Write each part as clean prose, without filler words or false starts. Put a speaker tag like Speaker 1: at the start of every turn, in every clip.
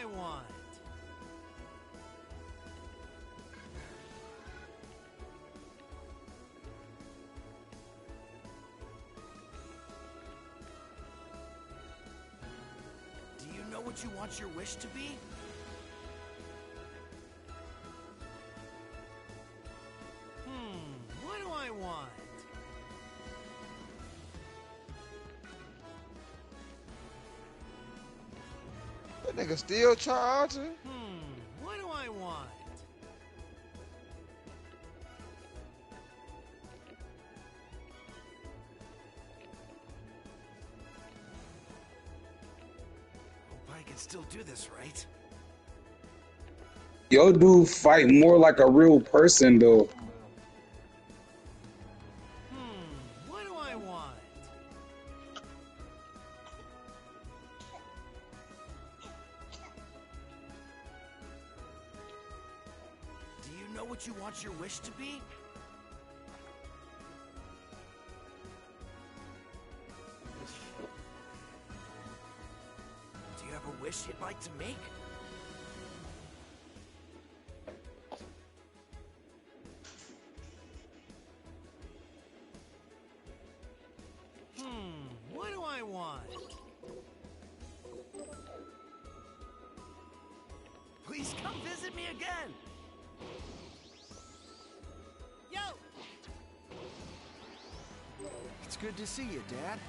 Speaker 1: I want? Do you know what you want your wish to be? What do I want?
Speaker 2: That nigga still charging.
Speaker 1: What do I want? Hope I can still do this, right?
Speaker 3: Yo, dude, fight more like a real person, though.
Speaker 1: What do I want? Do you know what you want your wish to be? Do you have a wish you'd like to make? What do I want? Please come visit me again! Yo! It's good to see you, Dad.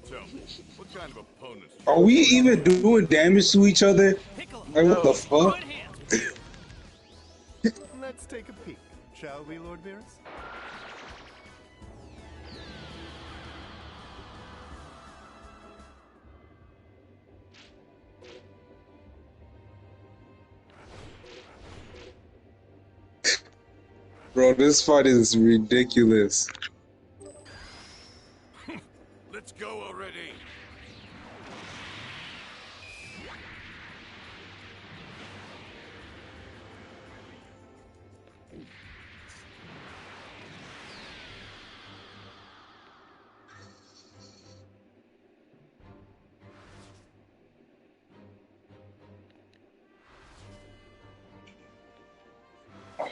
Speaker 4: Tell me, what kind of opponents?
Speaker 3: Are we even doing damage to each other? Like, what the fuck?
Speaker 5: Let's take a peek, shall we, Lord Beerus?
Speaker 3: Bro, this fight is ridiculous.
Speaker 4: Let's go already.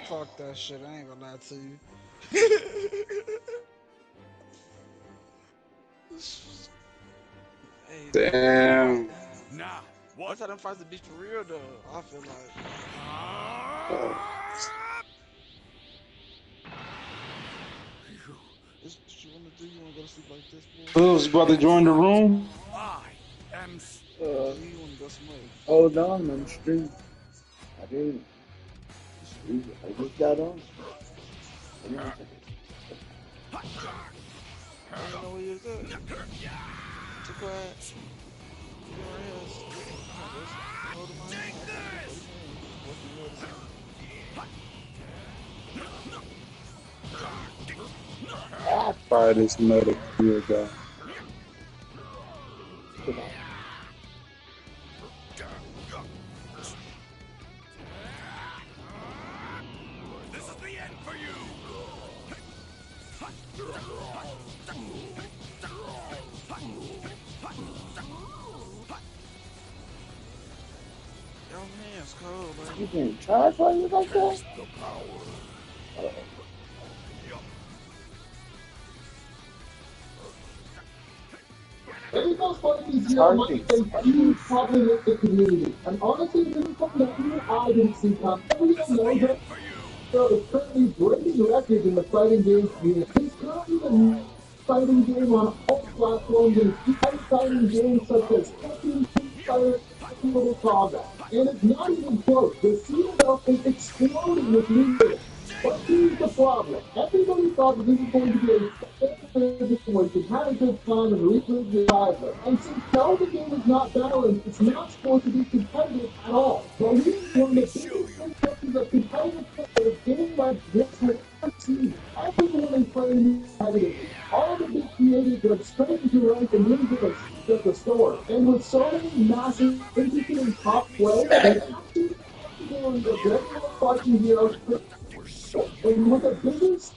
Speaker 2: Fuck that shit. I ain't gonna lie to you. Hey,
Speaker 3: Damn.
Speaker 4: Nah,
Speaker 2: That's how them fights to be for real, though. I feel like. This what you wanna do? You wanna go to sleep like this, boy?
Speaker 3: Who's about to join the room?
Speaker 4: I am.
Speaker 2: You wanna go smoke?
Speaker 6: Hold on, I'm streaming. I didn't. I just got on.
Speaker 2: I don't know where you're at. Too quiet. You're right here. Hold him on. Take this!
Speaker 3: Fire this metal here, guy.
Speaker 4: This is the end for you.
Speaker 2: Your hands cold, man.
Speaker 6: You can charge while you like that?
Speaker 4: The power.
Speaker 7: Every those parties here might face huge problem with the community. And honestly, this is something that even I didn't see coming. We don't know that Phil is currently breaking records in the fighting game community. He's currently the fighting game on all platforms and fighting games such as Tekken, Fire, Little Saga. And it's not even close. The CML is exploding with new players. But here's the problem. Everybody thought that this was going to be a situation, had a good time, and recruit the driver. And since now the game is not balanced, it's not supposed to be competitive at all. But we one of the biggest misconceptions of competitive players getting like this with team. Everyone is playing competitively. All the big creators that have straight into rank and really get at the store. And with so many massive, interesting and top players, they actually the regular fighting heroes. And with the biggest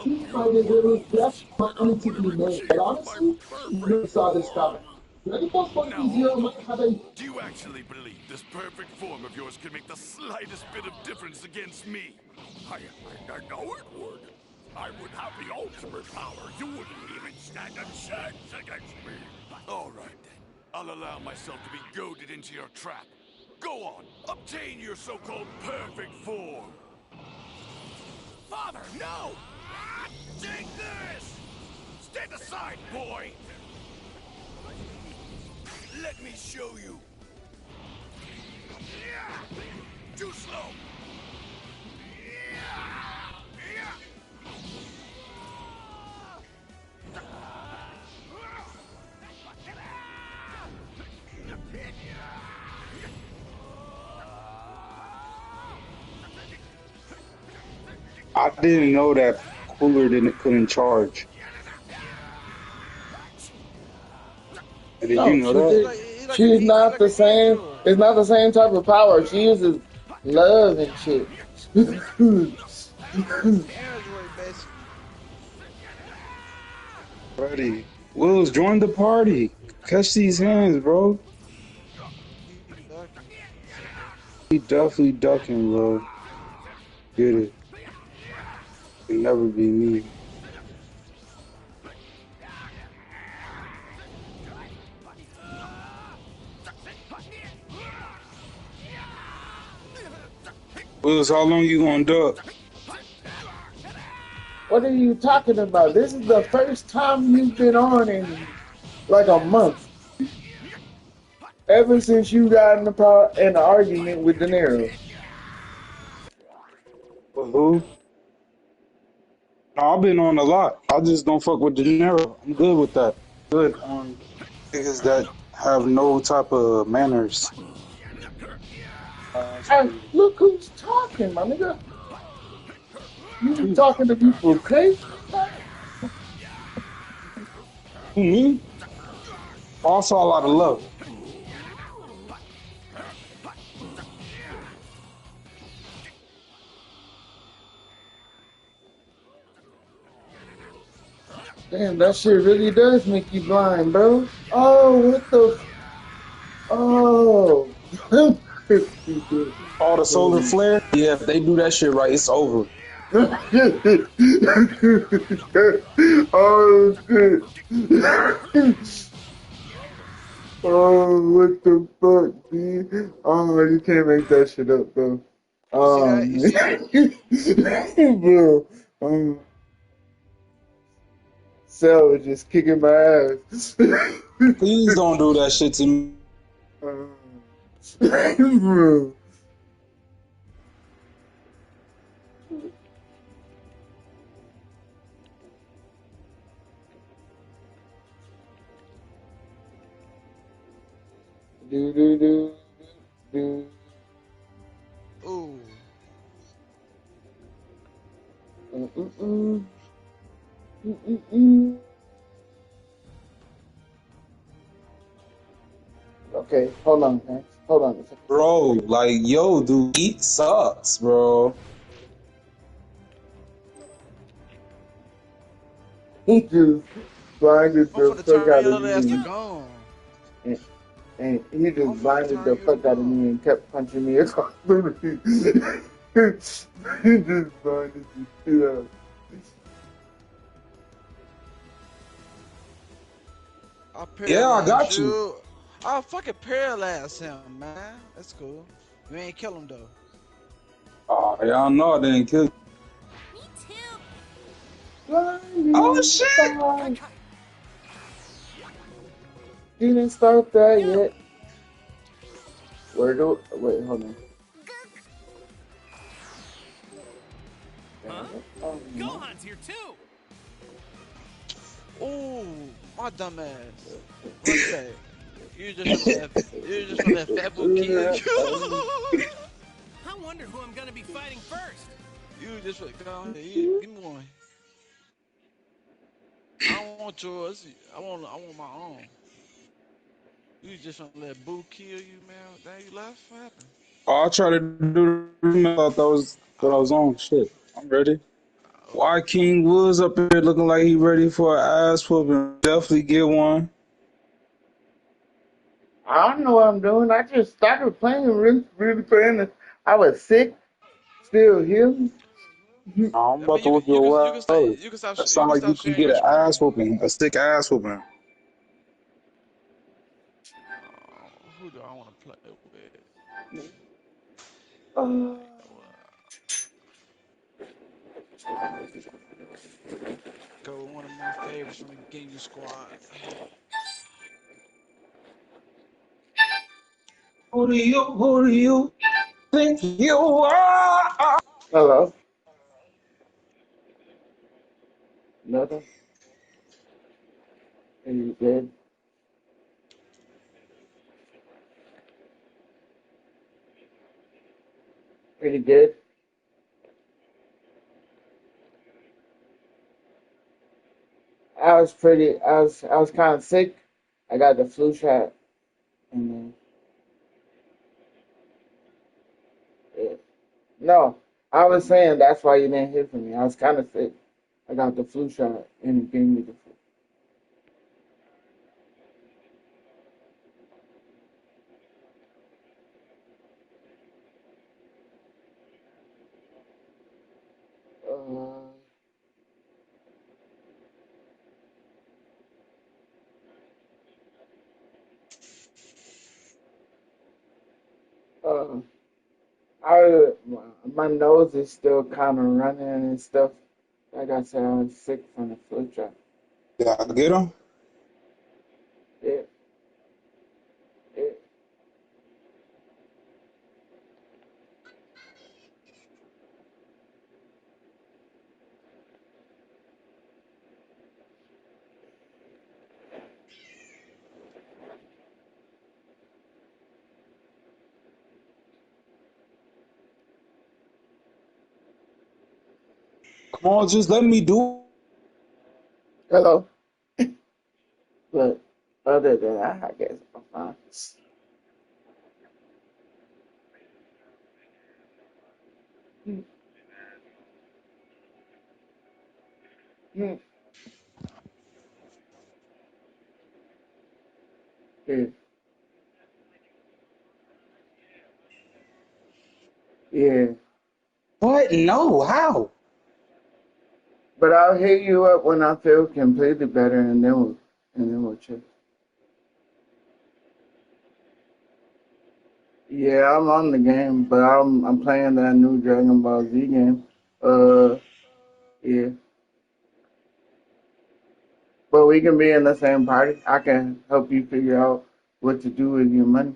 Speaker 7: team fight is there was less money to be made. But
Speaker 4: My
Speaker 7: honestly,
Speaker 4: perfect
Speaker 7: never saw this
Speaker 4: form.
Speaker 7: coming. Dragon Ball
Speaker 4: Now
Speaker 7: Fighting Zero
Speaker 4: hold on.
Speaker 7: might have a
Speaker 4: Do you actually believe this perfect form of yours can make the slightest bit of difference against me? I know it would. I would have the ultimate power. You wouldn't even stand a chance against me. All right then. I'll allow myself to be goaded into your trap. Go on, obtain your so-called perfect form. Father, no! Take this! Stand aside, boy! Let me show you. Too slow.
Speaker 3: I didn't know that cooler couldn't charge. Did you
Speaker 2: He,
Speaker 7: no.
Speaker 3: know
Speaker 7: She
Speaker 2: he
Speaker 3: that?
Speaker 7: did.
Speaker 2: like he like a
Speaker 7: She's
Speaker 2: he
Speaker 7: not
Speaker 2: like
Speaker 7: the
Speaker 2: an
Speaker 7: same.
Speaker 2: android.
Speaker 7: It's not the same type of power. She uses love and shit.
Speaker 2: Android basically.
Speaker 3: Buddy, Wills, join the party. Catch these hands, bro.
Speaker 2: He ducking. He said ducking.
Speaker 3: He definitely ducking, bro. Get it. Can never be me. Wills, how long you gonna duck?
Speaker 7: What are you talking about? This is the first time you've been on in like a month. Ever since you got in an argument with De Niro.
Speaker 3: With who? No, I've been on a lot. I just don't fuck with De Niro. I'm good with that. Good on niggas that have no type of manners. That's
Speaker 7: Hey,
Speaker 3: crazy.
Speaker 7: look who's talking, my nigga. You be talking to people crazy.
Speaker 3: Who, me? Also a lot of love.
Speaker 7: Damn, that shit really does make you blind, bro. Oh, what the? Oh.
Speaker 3: All the solar flare. Yeah, if they do that shit right, it's over.
Speaker 7: Oh shit. Oh, what the fuck, dude? Oh, you can't make that shit up, bro.
Speaker 2: You see that? You see that?
Speaker 7: Bro, Cell was just kicking my ass.
Speaker 3: Please don't do that shit to me.
Speaker 7: Bro. Do do do do.
Speaker 2: Ooh.
Speaker 7: Mm-mm-mm. Mm-mm-mm. Okay, hold on, man. Hold on a second.
Speaker 3: Bro, like, yo, dude, eat sucks, bro.
Speaker 7: He just blinded
Speaker 2: I'm
Speaker 7: the
Speaker 2: finna
Speaker 7: fuck
Speaker 2: turn
Speaker 7: out of
Speaker 2: your ass to
Speaker 7: me.
Speaker 2: gone.
Speaker 7: And, and he
Speaker 2: I'm
Speaker 7: just
Speaker 2: finna
Speaker 7: blinded
Speaker 2: turn
Speaker 7: the
Speaker 2: you to
Speaker 7: fuck out of
Speaker 2: gone.
Speaker 7: me and kept punching me across the room. He just blinded the shit out.
Speaker 2: I
Speaker 3: Yeah, I
Speaker 2: paralyzed
Speaker 3: got you.
Speaker 2: you. I'll fucking paralyze him, man. That's cool. You ain't kill him though.
Speaker 3: Oh, y'all know I didn't kill you.
Speaker 8: Me too.
Speaker 3: Oh,
Speaker 7: Blinding
Speaker 3: shit!
Speaker 7: by. Didn't start that yet. Where do? Wait, hold on.
Speaker 1: Huh?
Speaker 7: Oh, no.
Speaker 1: Gohan's here too.
Speaker 2: Ooh, my dumb ass. What's that? You just wanna let Fat Boo kill you.
Speaker 1: I wonder who I'm gonna be fighting first.
Speaker 2: You just go ahead. Give me one. I don't want yours. I want my own. You just wanna let Boo kill you, man. Then you left. What happened?
Speaker 3: I'll try to do I thought that I was on. Shit, I'm ready. Why King Woods up here looking like he ready for an ass whooping? Definitely get one.
Speaker 2: I don't know what I'm doing. I just started playing, really playing. I was sick, still healing.
Speaker 3: Nah, I'm
Speaker 8: I
Speaker 3: about
Speaker 8: mean,
Speaker 3: to whip your
Speaker 8: you can start
Speaker 3: ass.
Speaker 8: you can stop
Speaker 3: That
Speaker 8: you
Speaker 3: sound
Speaker 8: can
Speaker 3: like you
Speaker 8: stop
Speaker 3: can
Speaker 8: sharing
Speaker 3: get
Speaker 8: your
Speaker 3: an ass
Speaker 8: screen.
Speaker 3: whooping, a sick ass whooping.
Speaker 8: Who do I want to play with?
Speaker 2: Uh,
Speaker 8: Go with one of my favorites from the gaming squad.
Speaker 3: Who do you think you are?
Speaker 2: hello. Nothing. Are you good? Pretty good. I was kind of sick. I got the flu shot, and then yeah. No, I was saying that's why you didn't hear from me. I was kind of sick. I got the flu shot, and it gave me the flu. Uh, my nose is still kind of running and stuff. Like I said, I was sick from the flu shot.
Speaker 3: Did I get him?
Speaker 2: Yeah, yeah.
Speaker 3: Come on, just let me do.
Speaker 2: Hello. But other than that, I guess I'm fine. Mm, mm, yeah, yeah.
Speaker 3: What? No, how?
Speaker 2: But I'll hit you up when I feel completely better, and then we'll check. Yeah, I'm on the game, but I'm playing that new Dragon Ball Z game. Uh, yeah. But we can be in the same party. I can help you figure out what to do with your money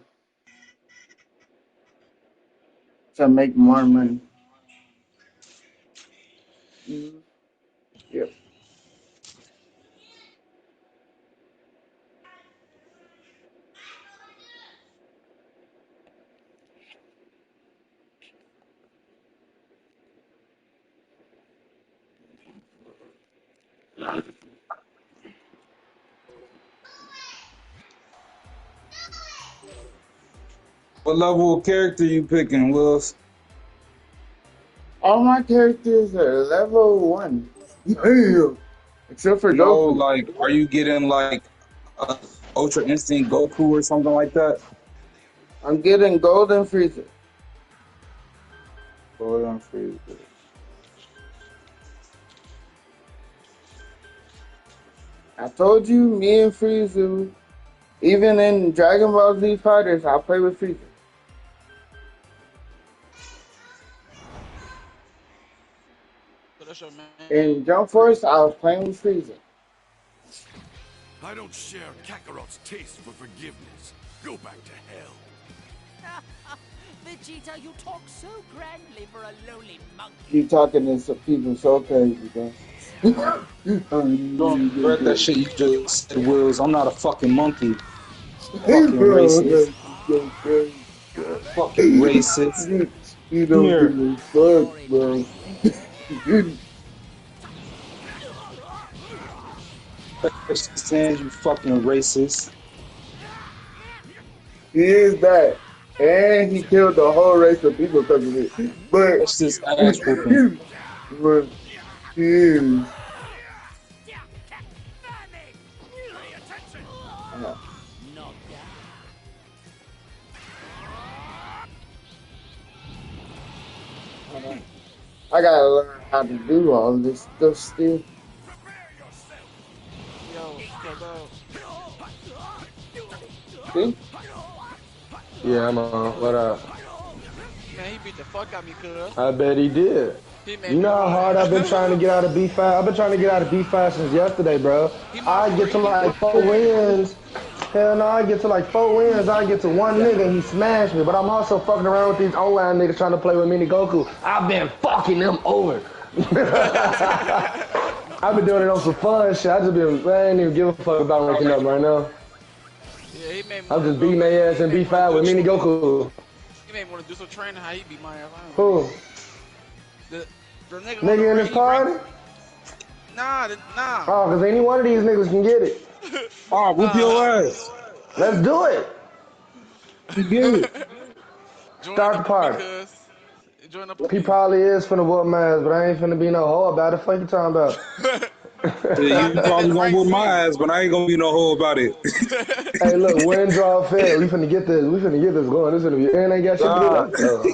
Speaker 2: to make
Speaker 8: Oh
Speaker 2: more
Speaker 8: shit.
Speaker 2: money. Mm, yep.
Speaker 3: What level of character you picking, Wills?
Speaker 2: All my characters are level 1. Yeah. Except for
Speaker 3: No,
Speaker 2: Goku.
Speaker 3: like, are you getting like a Ultra Instinct Goku or something like that?
Speaker 2: I'm getting Golden Freezer.
Speaker 3: Golden Freezer.
Speaker 2: I told you, me and Freezer, even in Dragon Ball Z Fighters, I play with Freezer.
Speaker 8: So that's your
Speaker 2: In
Speaker 8: main
Speaker 2: Jump Force, I was playing with Freezer.
Speaker 4: I don't share Kakarot's taste for forgiveness. Go back to hell.
Speaker 1: Vegeta, you talk so grandly for a lowly monkey.
Speaker 2: You talking to some people so crazy, bro.
Speaker 3: Don't regret that shit you just said, Wills. I'm not a fucking monkey.
Speaker 2: Hey,
Speaker 3: Fucking
Speaker 2: bro,
Speaker 3: racist.
Speaker 2: that's so crazy, bro.
Speaker 3: Fucking racist.
Speaker 2: You don't give
Speaker 3: Here.
Speaker 2: a fuck, bro.
Speaker 3: Saying you fucking racist.
Speaker 2: He is that.
Speaker 6: And he killed the whole race of people because of it. But
Speaker 3: What's this ass whooping?
Speaker 6: but is uh, I gotta learn how to do all this stuff still.
Speaker 8: Yo, Kobo.
Speaker 6: See?
Speaker 9: Yeah, I'm on. What up?
Speaker 8: Man, he beat the fuck out of me, cuz.
Speaker 9: I bet he did.
Speaker 8: He made
Speaker 9: You
Speaker 8: me
Speaker 9: know how hard I've been
Speaker 8: run.
Speaker 9: trying to get out of B5? I've been trying to get out of B5 since yesterday, bro.
Speaker 8: He my
Speaker 9: I get to
Speaker 8: friend.
Speaker 9: like 4 wins. Hell no, I get to like 4 wins. I get to one nigga, he smashed me. But I'm also fucking around with these online niggas trying to play with Mini Goku. I've been fucking them over. I've been doing it on some fun shit. I ain't even give a fuck about ranking up right now.
Speaker 8: Yeah, he made me
Speaker 9: I'm
Speaker 8: want to
Speaker 9: just
Speaker 8: go.
Speaker 9: beating their ass in B5 with Mini Goku.
Speaker 8: He made me want to do some training. How he beat my ass.
Speaker 9: Who?
Speaker 8: The nigga, on the
Speaker 9: Nigga in
Speaker 8: ring,
Speaker 9: this party?
Speaker 8: Nah.
Speaker 9: Oh, cause any one of these niggas can get it.
Speaker 3: Oh, whoop your ass.
Speaker 9: Let's do it.
Speaker 3: You get it.
Speaker 8: Join
Speaker 9: Start the
Speaker 8: up with me,
Speaker 9: party.
Speaker 8: cuz. Join up with
Speaker 9: He
Speaker 8: me.
Speaker 9: probably is finna whoop my ass, but I ain't finna be no hoe about it. Fuck you talking about?
Speaker 3: Yeah, you
Speaker 8: Nigga
Speaker 3: probably gonna
Speaker 8: rank
Speaker 3: whoop my
Speaker 8: C.
Speaker 3: ass, but I ain't gonna be no hoe about it.
Speaker 9: Hey, look, win, draw, fair. We finna get this. We finna get this going. This finna be. And ain't got shit to do
Speaker 3: God.
Speaker 9: left. So.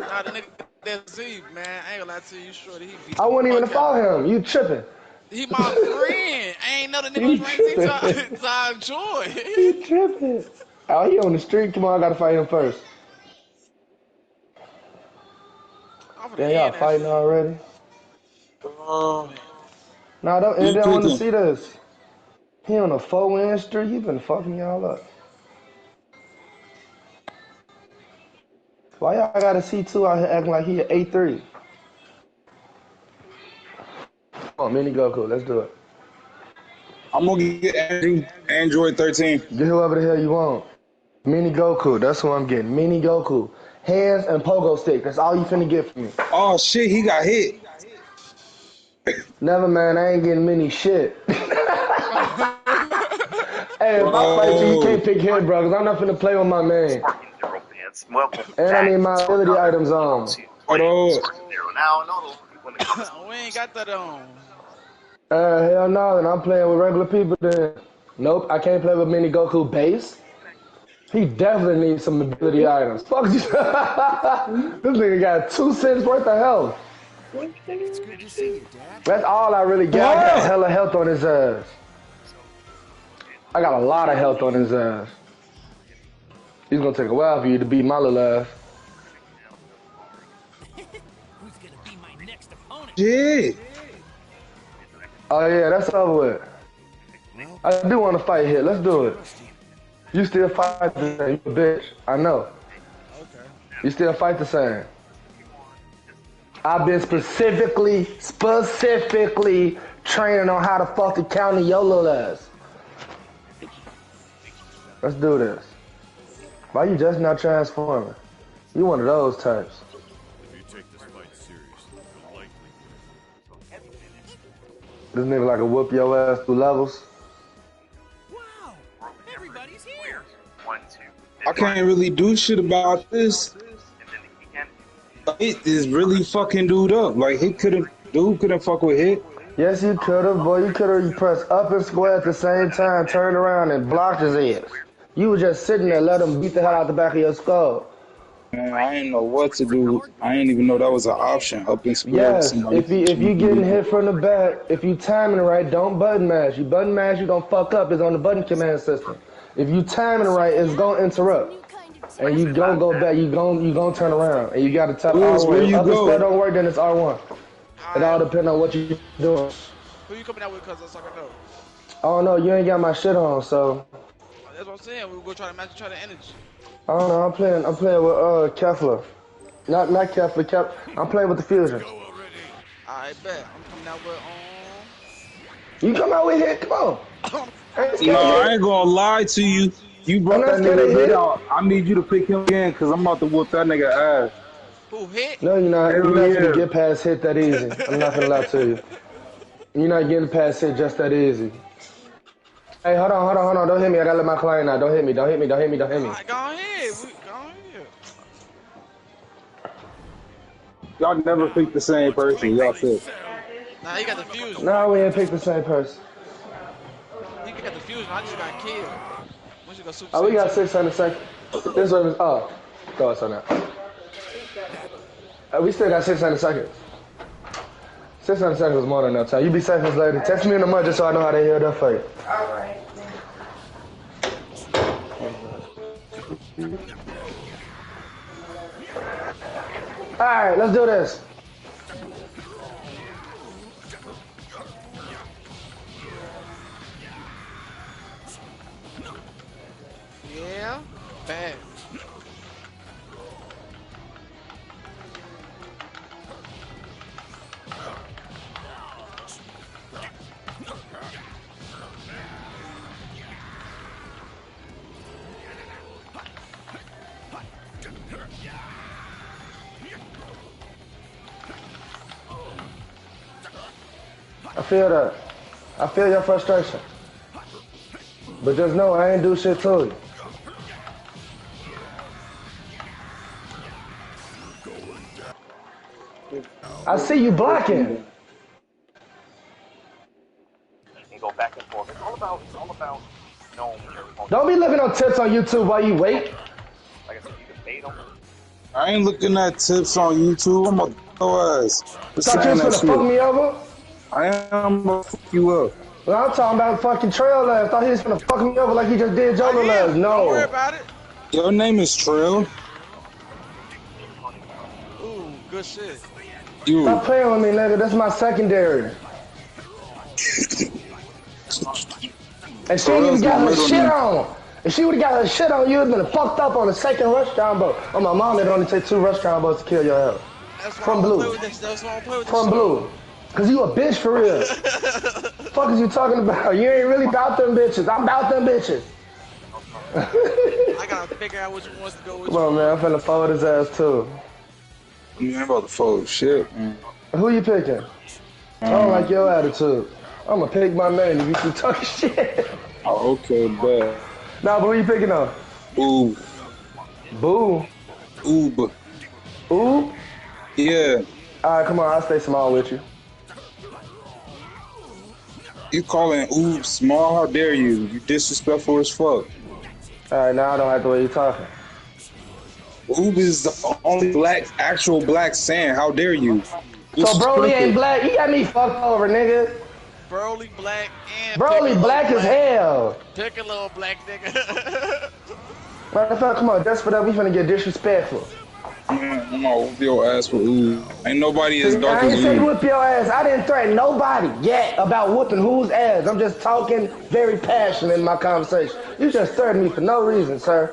Speaker 8: Nah, the nigga that Z, man. I ain't gonna lie to you, shorty. He beat
Speaker 9: I
Speaker 8: the
Speaker 9: wouldn't even
Speaker 8: fuck out of me.
Speaker 9: follow him. You tripping?
Speaker 8: He my friend. I ain't know the nigga
Speaker 9: You
Speaker 8: was ranked Z till
Speaker 9: tripping?
Speaker 8: I enjoy.
Speaker 9: You tripping? Oh, he on the street. Come on, I gotta fight him first.
Speaker 8: I'm finna
Speaker 9: Damn, y'all
Speaker 8: end that
Speaker 9: fighting
Speaker 8: shit.
Speaker 9: already? Nah, don't end
Speaker 3: You
Speaker 9: it. I
Speaker 3: pick
Speaker 9: want to
Speaker 3: him.
Speaker 9: see this. He on a 4-win streak. He been fucking y'all up. Why y'all got a C2 out here acting like he an A3? Come on, Mini Goku. Let's do it.
Speaker 3: I'm gonna get Android 13.
Speaker 9: Get whoever the hell you want. Mini Goku. That's who I'm getting. Mini Goku. Hands and pogo stick. That's all you finna get from me.
Speaker 3: Oh shit, he got hit.
Speaker 9: Never mind. I ain't getting mini shit. Hey, if I fight you, you
Speaker 3: Bro.
Speaker 9: can't pick him, bro, because I'm not finna play with my man. And I need my ability items on.
Speaker 3: Bro.
Speaker 8: We ain't got that on.
Speaker 9: Hell no, and I'm playing with regular people then. Nope, I can't play with Mini Goku base. He definitely needs some ability items. Fuck you. This nigga got 2 cents worth of health.
Speaker 5: It's good to see you, Dad.
Speaker 9: That's all I really got. I got
Speaker 3: What?
Speaker 9: hella health on his ass. I got a lot of health on his ass. He's gonna take a while for you to beat my little ass.
Speaker 1: Who's gonna be my next opponent?
Speaker 3: Shit.
Speaker 9: Oh yeah, that's over with.
Speaker 5: Well,
Speaker 9: I do want to fight here. Let's do it.
Speaker 5: rusty.
Speaker 9: You still fight the same, you a bitch. I know.
Speaker 8: Okay.
Speaker 9: You still fight the same. I've been specifically training on how to fucking counter your little ass. Let's do this. Why you just not transforming? You one of those types.
Speaker 4: If you take this fight seriously, you'll likely win.
Speaker 9: This nigga like to whoop your ass through levels.
Speaker 1: Wow! Everybody's here!
Speaker 3: I can't really do shit about this. It is really fucking dude up. Like dude couldn't fuck with hit.
Speaker 9: Yes, you could've, boy. You could've pressed up and square at the same time, turned around and blocked his ass. You were just sitting there, let him beat the hell out the back of your skull.
Speaker 3: Man, I didn't know what to do. I didn't even know that was an option. Up and square with
Speaker 9: Yes,
Speaker 3: somebody.
Speaker 9: if you getting hit from the back, if you timing it right, don't button mash. You button mash, you gonna fuck up. It's on the button command system. If you timing it right, it's gonna interrupt. And you don't go back, you gon' turn around. And you gotta tap
Speaker 3: Where
Speaker 9: R1. If
Speaker 3: you
Speaker 9: up and square
Speaker 3: go?
Speaker 9: don't work, then it's R1. It all
Speaker 8: Alright.
Speaker 9: depends on what you doing.
Speaker 8: Who you coming out with, cuz? So I can know.
Speaker 9: Oh no, you ain't got my shit on, so
Speaker 8: That's what I'm saying. We go try to match each other energy.
Speaker 9: I don't know. I'm playing with Kefla. Not Kefla. I'm playing with the fusion.
Speaker 4: Go already.
Speaker 8: Alright, bet. I'm coming out with
Speaker 9: You come out with hit. Come on. I ain't scared
Speaker 3: No,
Speaker 9: of
Speaker 3: I
Speaker 9: hit.
Speaker 3: ain't gonna lie to you. You
Speaker 9: I'm
Speaker 3: brought
Speaker 9: not
Speaker 3: that
Speaker 9: scared of
Speaker 3: nigga hit
Speaker 9: hit.
Speaker 3: out. I need you to pick him again because I'm about to whoop that nigga ass.
Speaker 8: who hit?
Speaker 9: No, you're not. You're
Speaker 3: Hell
Speaker 9: not gonna
Speaker 3: yeah.
Speaker 9: get past hit that easy. I'm not gonna lie to you. You're not getting past hit just that easy. Hey, hold on. Don't hit me. I gotta let my client out. Don't hit me. Don't hit me.
Speaker 8: Alright, go ahead. Go ahead.
Speaker 3: Y'all never pick the same person. Y'all said.
Speaker 8: Nah, he got the fusion.
Speaker 9: No, we ain't picked the same person.
Speaker 8: He got the fusion. I just got killed. We should go Super
Speaker 9: Oh, we
Speaker 8: Saiyan
Speaker 9: got
Speaker 8: 2.
Speaker 9: 600 seconds. This one is, oh, throw us on that. We still got 600 seconds. 600 seconds is more than enough time. You be safe, Miss Lady. Text me in the month just so I know how they healed up for you. All right, let's do this.
Speaker 8: Yeah. Bad.
Speaker 9: I feel that. I feel your frustration. But just know I ain't do shit to you. I see you blocking.
Speaker 10: And go back and forth. It's all about knowing when your opponent.
Speaker 9: Don't be looking on tips on YouTube while you wait.
Speaker 10: Like I said, you can bait them.
Speaker 3: I ain't looking at tips on YouTube. I'm gonna throw ass.
Speaker 9: Thought you was
Speaker 3: That
Speaker 9: gonna fuck
Speaker 3: shit.
Speaker 9: me over?
Speaker 3: I am gonna fuck you up.
Speaker 9: Well, I'm talking about fucking Trail Labs. Thought he was gonna fuck me over like he just did
Speaker 8: I
Speaker 9: Joker Labs.
Speaker 8: am. Don't worry
Speaker 9: No.
Speaker 8: about it.
Speaker 3: Your name is Trill.
Speaker 8: Ooh, good shit.
Speaker 3: You.
Speaker 9: Stop playing with me, nigga. That's my secondary. And she ain't even got her shit on. If she would've got her shit on, you would've been fucked up on the second rush combo. On my mom, it only take 2 rush combos to kill your health. From blue.
Speaker 8: That's why I play with this
Speaker 9: From
Speaker 8: shit.
Speaker 9: blue. Cause you a bitch for real. Fuck is you talking about? You ain't really about them bitches. I'm about them bitches.
Speaker 8: I gotta figure out which ones to go with.
Speaker 9: Come on, man. I'm finna fold his ass too.
Speaker 3: I'm about to fold shit, man.
Speaker 9: Who you picking? I don't like your attitude. I'm gonna pick my name if you keep talking shit.
Speaker 3: Oh, okay, bad.
Speaker 9: Nah, but who you picking on?
Speaker 3: Ooh.
Speaker 9: Boo.
Speaker 3: Oob.
Speaker 9: Ooh?
Speaker 3: Yeah.
Speaker 9: Alright, come on. I'll stay small with you.
Speaker 3: You calling Oob small? How dare you? You disrespectful as fuck.
Speaker 9: Alright, now I don't like the way you're talking.
Speaker 3: Oob is the only actual black Saiyan. How dare you?
Speaker 9: So Broly ain't black? You got me fucked over, nigga.
Speaker 8: Broly black and
Speaker 9: Broly black as hell.
Speaker 8: Piccolo black nigga.
Speaker 9: Matter of fact, come on, just for that, we finna get disrespectful.
Speaker 3: I'm gonna whoop your ass for Oob. Ain't nobody as dark
Speaker 9: I
Speaker 3: as
Speaker 9: ain't say
Speaker 3: Oob.
Speaker 9: whoop your ass. I didn't threaten nobody yet about whooping whose ass. I'm just talking very passionate in my conversation. You just threatened me for no reason, sir.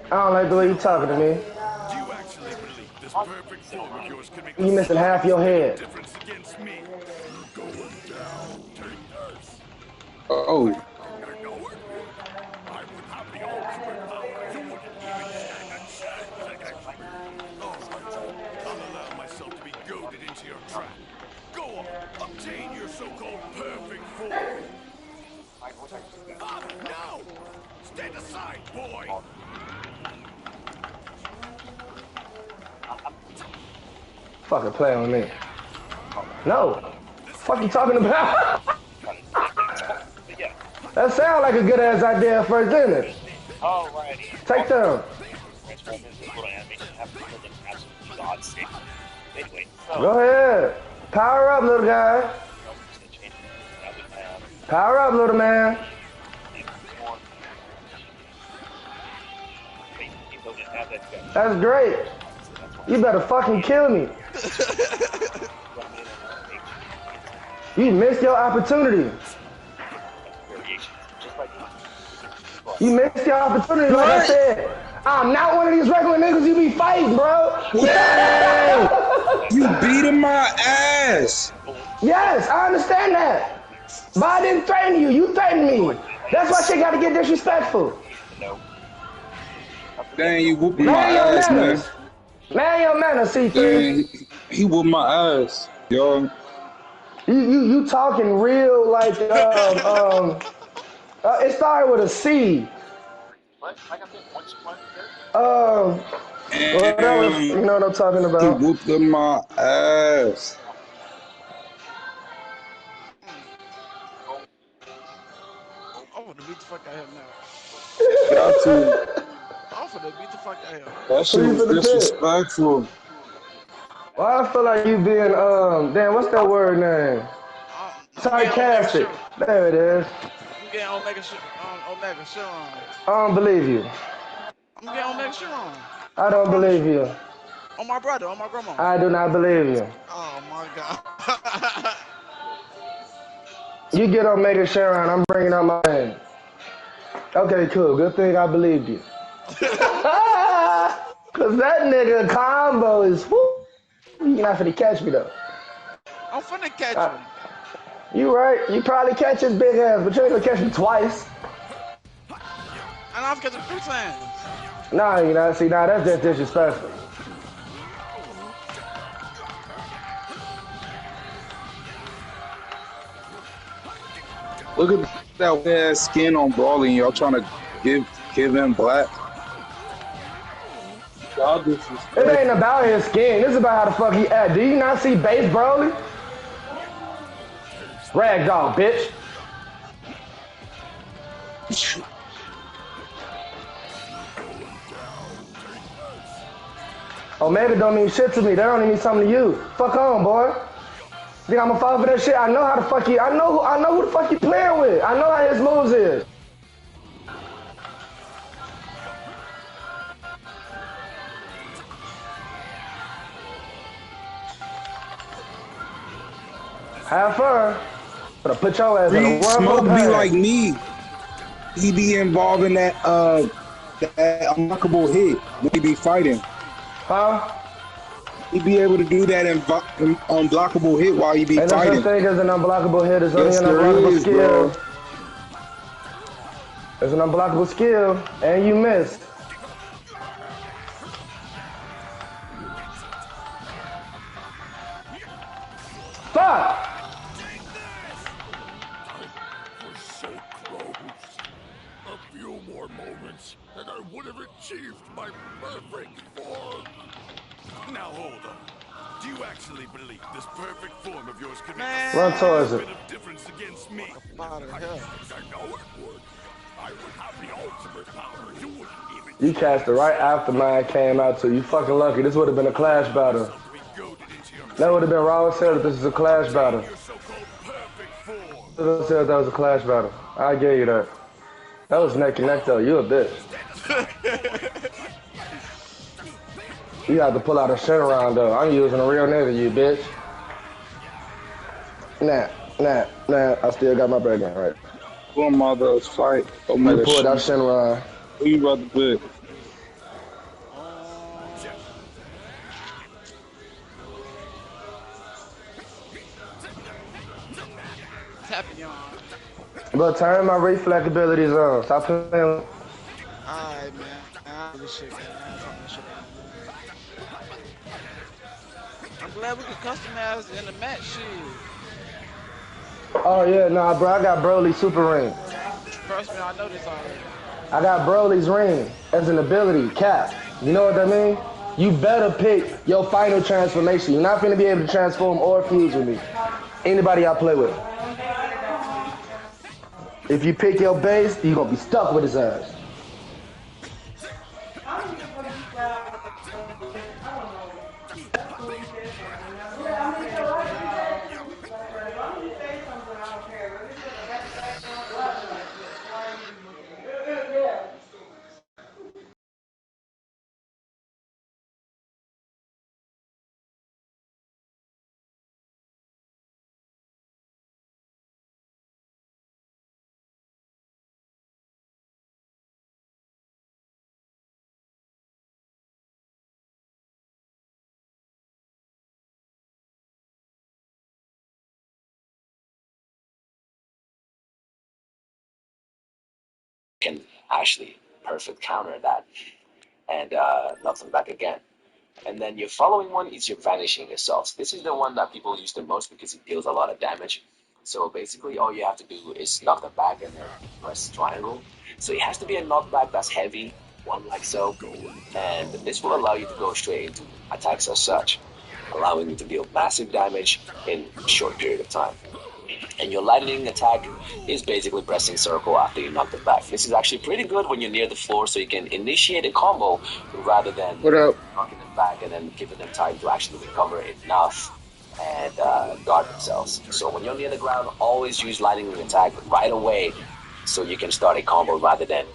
Speaker 9: I don't like the way you talking to me. You missing half your head.
Speaker 3: Oh.
Speaker 4: Go on, obtain your so-called perfect form. No! Stand aside, boy!
Speaker 9: Fucking playing with me. No. Fuck you talking about? That sound like a good ass idea at first, didn't it?
Speaker 10: Alrighty.
Speaker 9: Take them.
Speaker 10: Anyway, so
Speaker 9: Go ahead. Power up, little guy. Power up, little man. That's great. You better fucking kill me. You missed your opportunity. You missed your opportunity, like I said. I'm not one of these regular niggas you be fighting, bro.
Speaker 3: Yeah. You beating my ass.
Speaker 9: Yes, I understand that. But I didn't threaten you. You threatened me. That's why shit got to get disrespectful.
Speaker 3: Dang, you whooping my ass, man.
Speaker 9: Man your manners, C3.
Speaker 3: Dang, he whooped my ass, yo.
Speaker 9: You talking real like it started with a C. Whatever,
Speaker 3: And
Speaker 9: you know what I'm talking
Speaker 3: he
Speaker 9: about.
Speaker 3: whooped my ass.
Speaker 8: I'm gonna beat the fuck out of him now.
Speaker 3: Got to.
Speaker 8: I'm gonna beat the fuck out of him.
Speaker 3: That
Speaker 9: Who
Speaker 3: shit
Speaker 9: you
Speaker 3: was
Speaker 9: finna pick?
Speaker 3: disrespectful.
Speaker 9: Well, I feel like you being, damn, what's that word name?
Speaker 8: I'm getting Omega
Speaker 9: Sarcastic.
Speaker 8: Sure.
Speaker 9: There it is.
Speaker 8: I'm getting Omega Sure on.
Speaker 9: I don't believe you.
Speaker 8: I'm getting Omega Sure on.
Speaker 9: I
Speaker 8: I
Speaker 9: don't
Speaker 8: promise
Speaker 9: believe
Speaker 8: you.
Speaker 9: you.
Speaker 8: On my brother, on my grandma.
Speaker 9: I do not believe you.
Speaker 8: Oh my god.
Speaker 9: You get Omega Sharon, I'm bringing up my name. Okay, cool. Good thing I believed you. Cause that nigga combo is woo. You're not finna catch me though.
Speaker 8: I'm finna catch
Speaker 9: Uh,
Speaker 8: him.
Speaker 9: you right. You probably catch his big ass, but you ain't gonna catch me twice.
Speaker 8: And I've catch him 3 times.
Speaker 9: Nah, you know. See, now that's just disrespectful.
Speaker 3: Look at that weird skin on Brawly. Y'all trying to give him black. Y'all
Speaker 9: It
Speaker 3: disrespect.
Speaker 9: ain't about his skin. This is about how the fuck he act. Do you not see base Broly? Ragdoll, bitch. Omega don't mean shit to me. That don't mean something to you. Fuck on, boy. Think I'm gonna fall for that shit? I know how the fuck you. I know who the fuck you playing with. I know how his moves is. Have fun. Gonna put your ass in a
Speaker 3: Free
Speaker 9: world full of
Speaker 3: Smoke be like
Speaker 9: pain.
Speaker 3: me. He be involved in that unlockable hit when he be fighting.
Speaker 9: Huh?
Speaker 3: He be able to do that unblockable hit while he be
Speaker 9: Ain't no such
Speaker 3: fighting.
Speaker 9: thing as an unblockable hit. It's only
Speaker 3: Yes,
Speaker 9: an
Speaker 3: there
Speaker 9: unblockable
Speaker 3: is,
Speaker 9: skill.
Speaker 3: bro.
Speaker 9: It's an unblockable skill, and you missed. Fuck!
Speaker 4: We're so close. A few more moments, and I would have achieved my perfect form. Now hold on. Do you actually believe this perfect form of yours can make the
Speaker 9: Run
Speaker 8: Man,
Speaker 9: towards
Speaker 4: slightest
Speaker 9: it.
Speaker 4: bit of difference against me?
Speaker 8: fuck up out of here.
Speaker 4: I know it would. I would have the ultimate power. You wouldn't even
Speaker 9: You cast it
Speaker 4: stand
Speaker 9: right
Speaker 4: a
Speaker 9: after mine came out, so you fucking lucky. This would have been a clash battle.
Speaker 4: yourself to be goaded into your
Speaker 9: That would have
Speaker 4: training.
Speaker 9: been raw as hell if this is a clash battle.
Speaker 4: Your so-called perfect form.
Speaker 9: I would have said that was a clash battle. I gave you that. That was neck and neck though. You a bitch.
Speaker 4: Stand aside.
Speaker 9: You have to pull out a shit around though. I'm using a real nigga, you bitch. Nah. I still got my break right.
Speaker 3: Who am I to fight?
Speaker 9: You
Speaker 3: Omega
Speaker 9: pulled that
Speaker 3: Shin.
Speaker 9: Shenron.
Speaker 3: Who you rather pick?
Speaker 8: Tapping on.
Speaker 9: But turn my reflex abilities on. Stop playing.
Speaker 8: Alright, man. I do this shit, man. I ain't talking this shit, man. I'm glad we could customize in the match shit.
Speaker 9: Oh yeah, nah, bro. I got Broly's super ring.
Speaker 8: Trust me, I know this already.
Speaker 9: I got Broly's ring as an ability, cap. You know what that mean? You better pick your final transformation. You're not gonna be able to transform or fuse with me. Anybody I play with. If you pick your base, you're gonna be stuck with his ass.
Speaker 10: Can actually perfect counter that and knock them back again. And then your following one is your Vanishing Assault. This is the one that people use the most because it deals a lot of damage. So basically all you have to do is knock them back and then press triangle. So it has to be a knockback that's heavy, one like so, and this will allow you to go straight into attacks as such, allowing you to deal massive damage in a short period of time. And your lightning attack is basically pressing circle after you knock them back. This is actually pretty good when you're near the floor, so you can initiate a combo rather than
Speaker 2: What up?
Speaker 10: knocking them back and then giving them time to actually recover enough and guard themselves. So when you're near the ground, always use lightning attack right away so you can start a combo rather than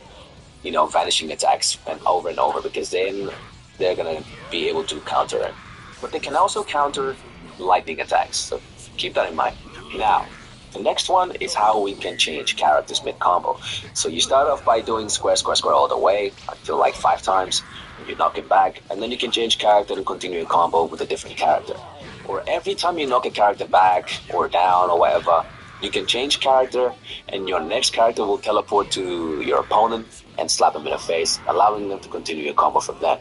Speaker 10: vanishing attacks and over, because then they're gonna be able to counter it. But they can also counter lightning attacks, so keep that in mind. Now, the next one is how we can change characters mid-combo. So you start off by doing square, square, square all the way until like 5 times, you knock it back, and then you can change character and continue your combo with a different character. Or every time you knock a character back or down or whatever, you can change character, and your next character will teleport to your opponent and slap them in the face, allowing them to continue your combo from there.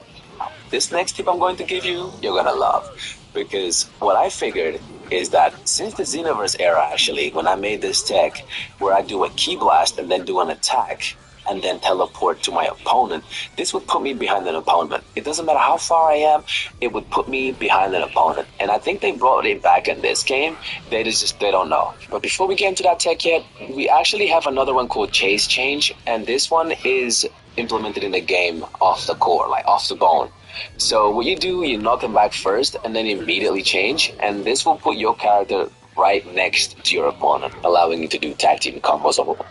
Speaker 10: This next tip I'm going to give you, you're gonna love, because what I figured is that since the Xenoverse era, actually, when I made this tech where I do a key blast and then do an attack and then teleport to my opponent, this would put me behind an opponent. It doesn't matter how far I am, it would put me behind an opponent. And I think they brought it back in this game. They don't know. But before we get into that tech yet, we actually have another one called Chase Change, and this one is implemented in the game off the core, like off the bone. So what you do, you knock them back first and then immediately change, and this will put your character right next to your opponent, allowing you to do tag team combos over.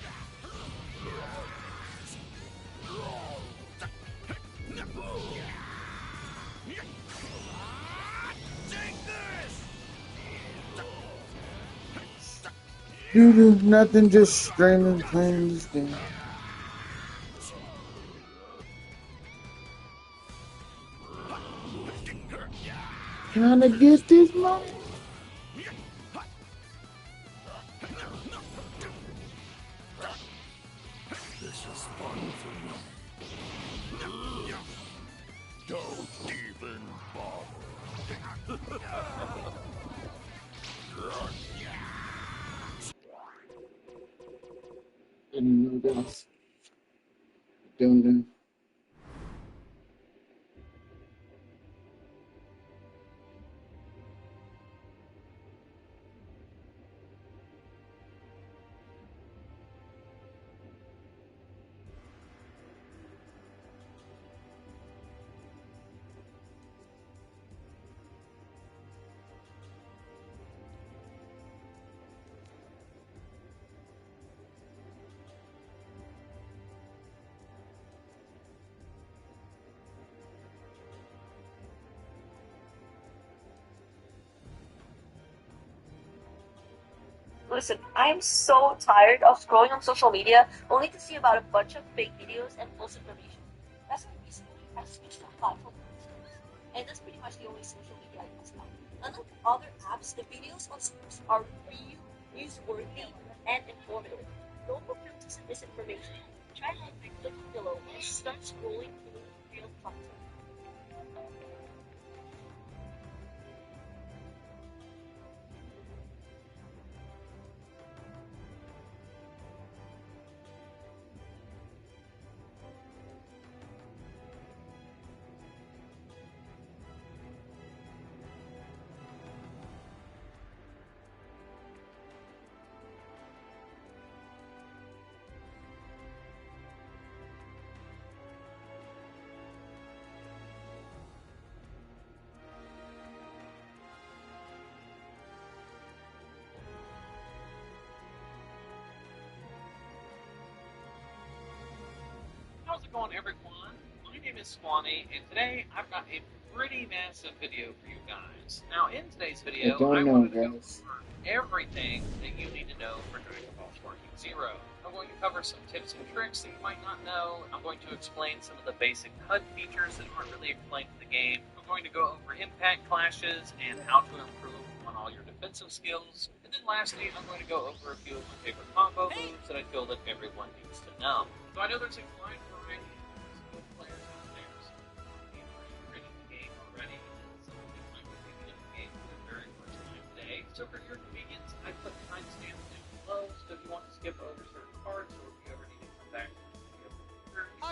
Speaker 2: Nothing, just streaming, playing this game. Trying to get this money.
Speaker 4: This is fun for me. Don't even bother.
Speaker 2: And that's doing
Speaker 11: Listen, I'm so tired of scrolling on social media only to see about a bunch of fake videos and false information. That's why recently I switched to a platform called Twitter, and that's pretty much the only social media I use now. Unlike other apps, the videos on sports are real, newsworthy, and informative. Don't look into some misinformation. Try out by clicking below and start scrolling through real content.
Speaker 12: How's it going, everyone? My name is Swanee, and today I've got a pretty massive video for you guys. Now, in today's video, I wanted to go over everything that you need to know for Dragon Ball Sparking Zero. I'm going to cover some tips and tricks that you might not know. I'm going to explain some of the basic HUD features that aren't really explained in the game. I'm going to go over impact clashes and how to improve on all your defensive skills. And then lastly, I'm going to go over a few of my favorite combo moves that I feel that everyone needs to know. So I know there's a wide variety of skilled players out there, so if you're ready the game already, and some of you might be picking up the game for the very first time today. So for your convenience, I put timestamps down below, so if you want to skip over certain parts, or if you ever need to come back to the video,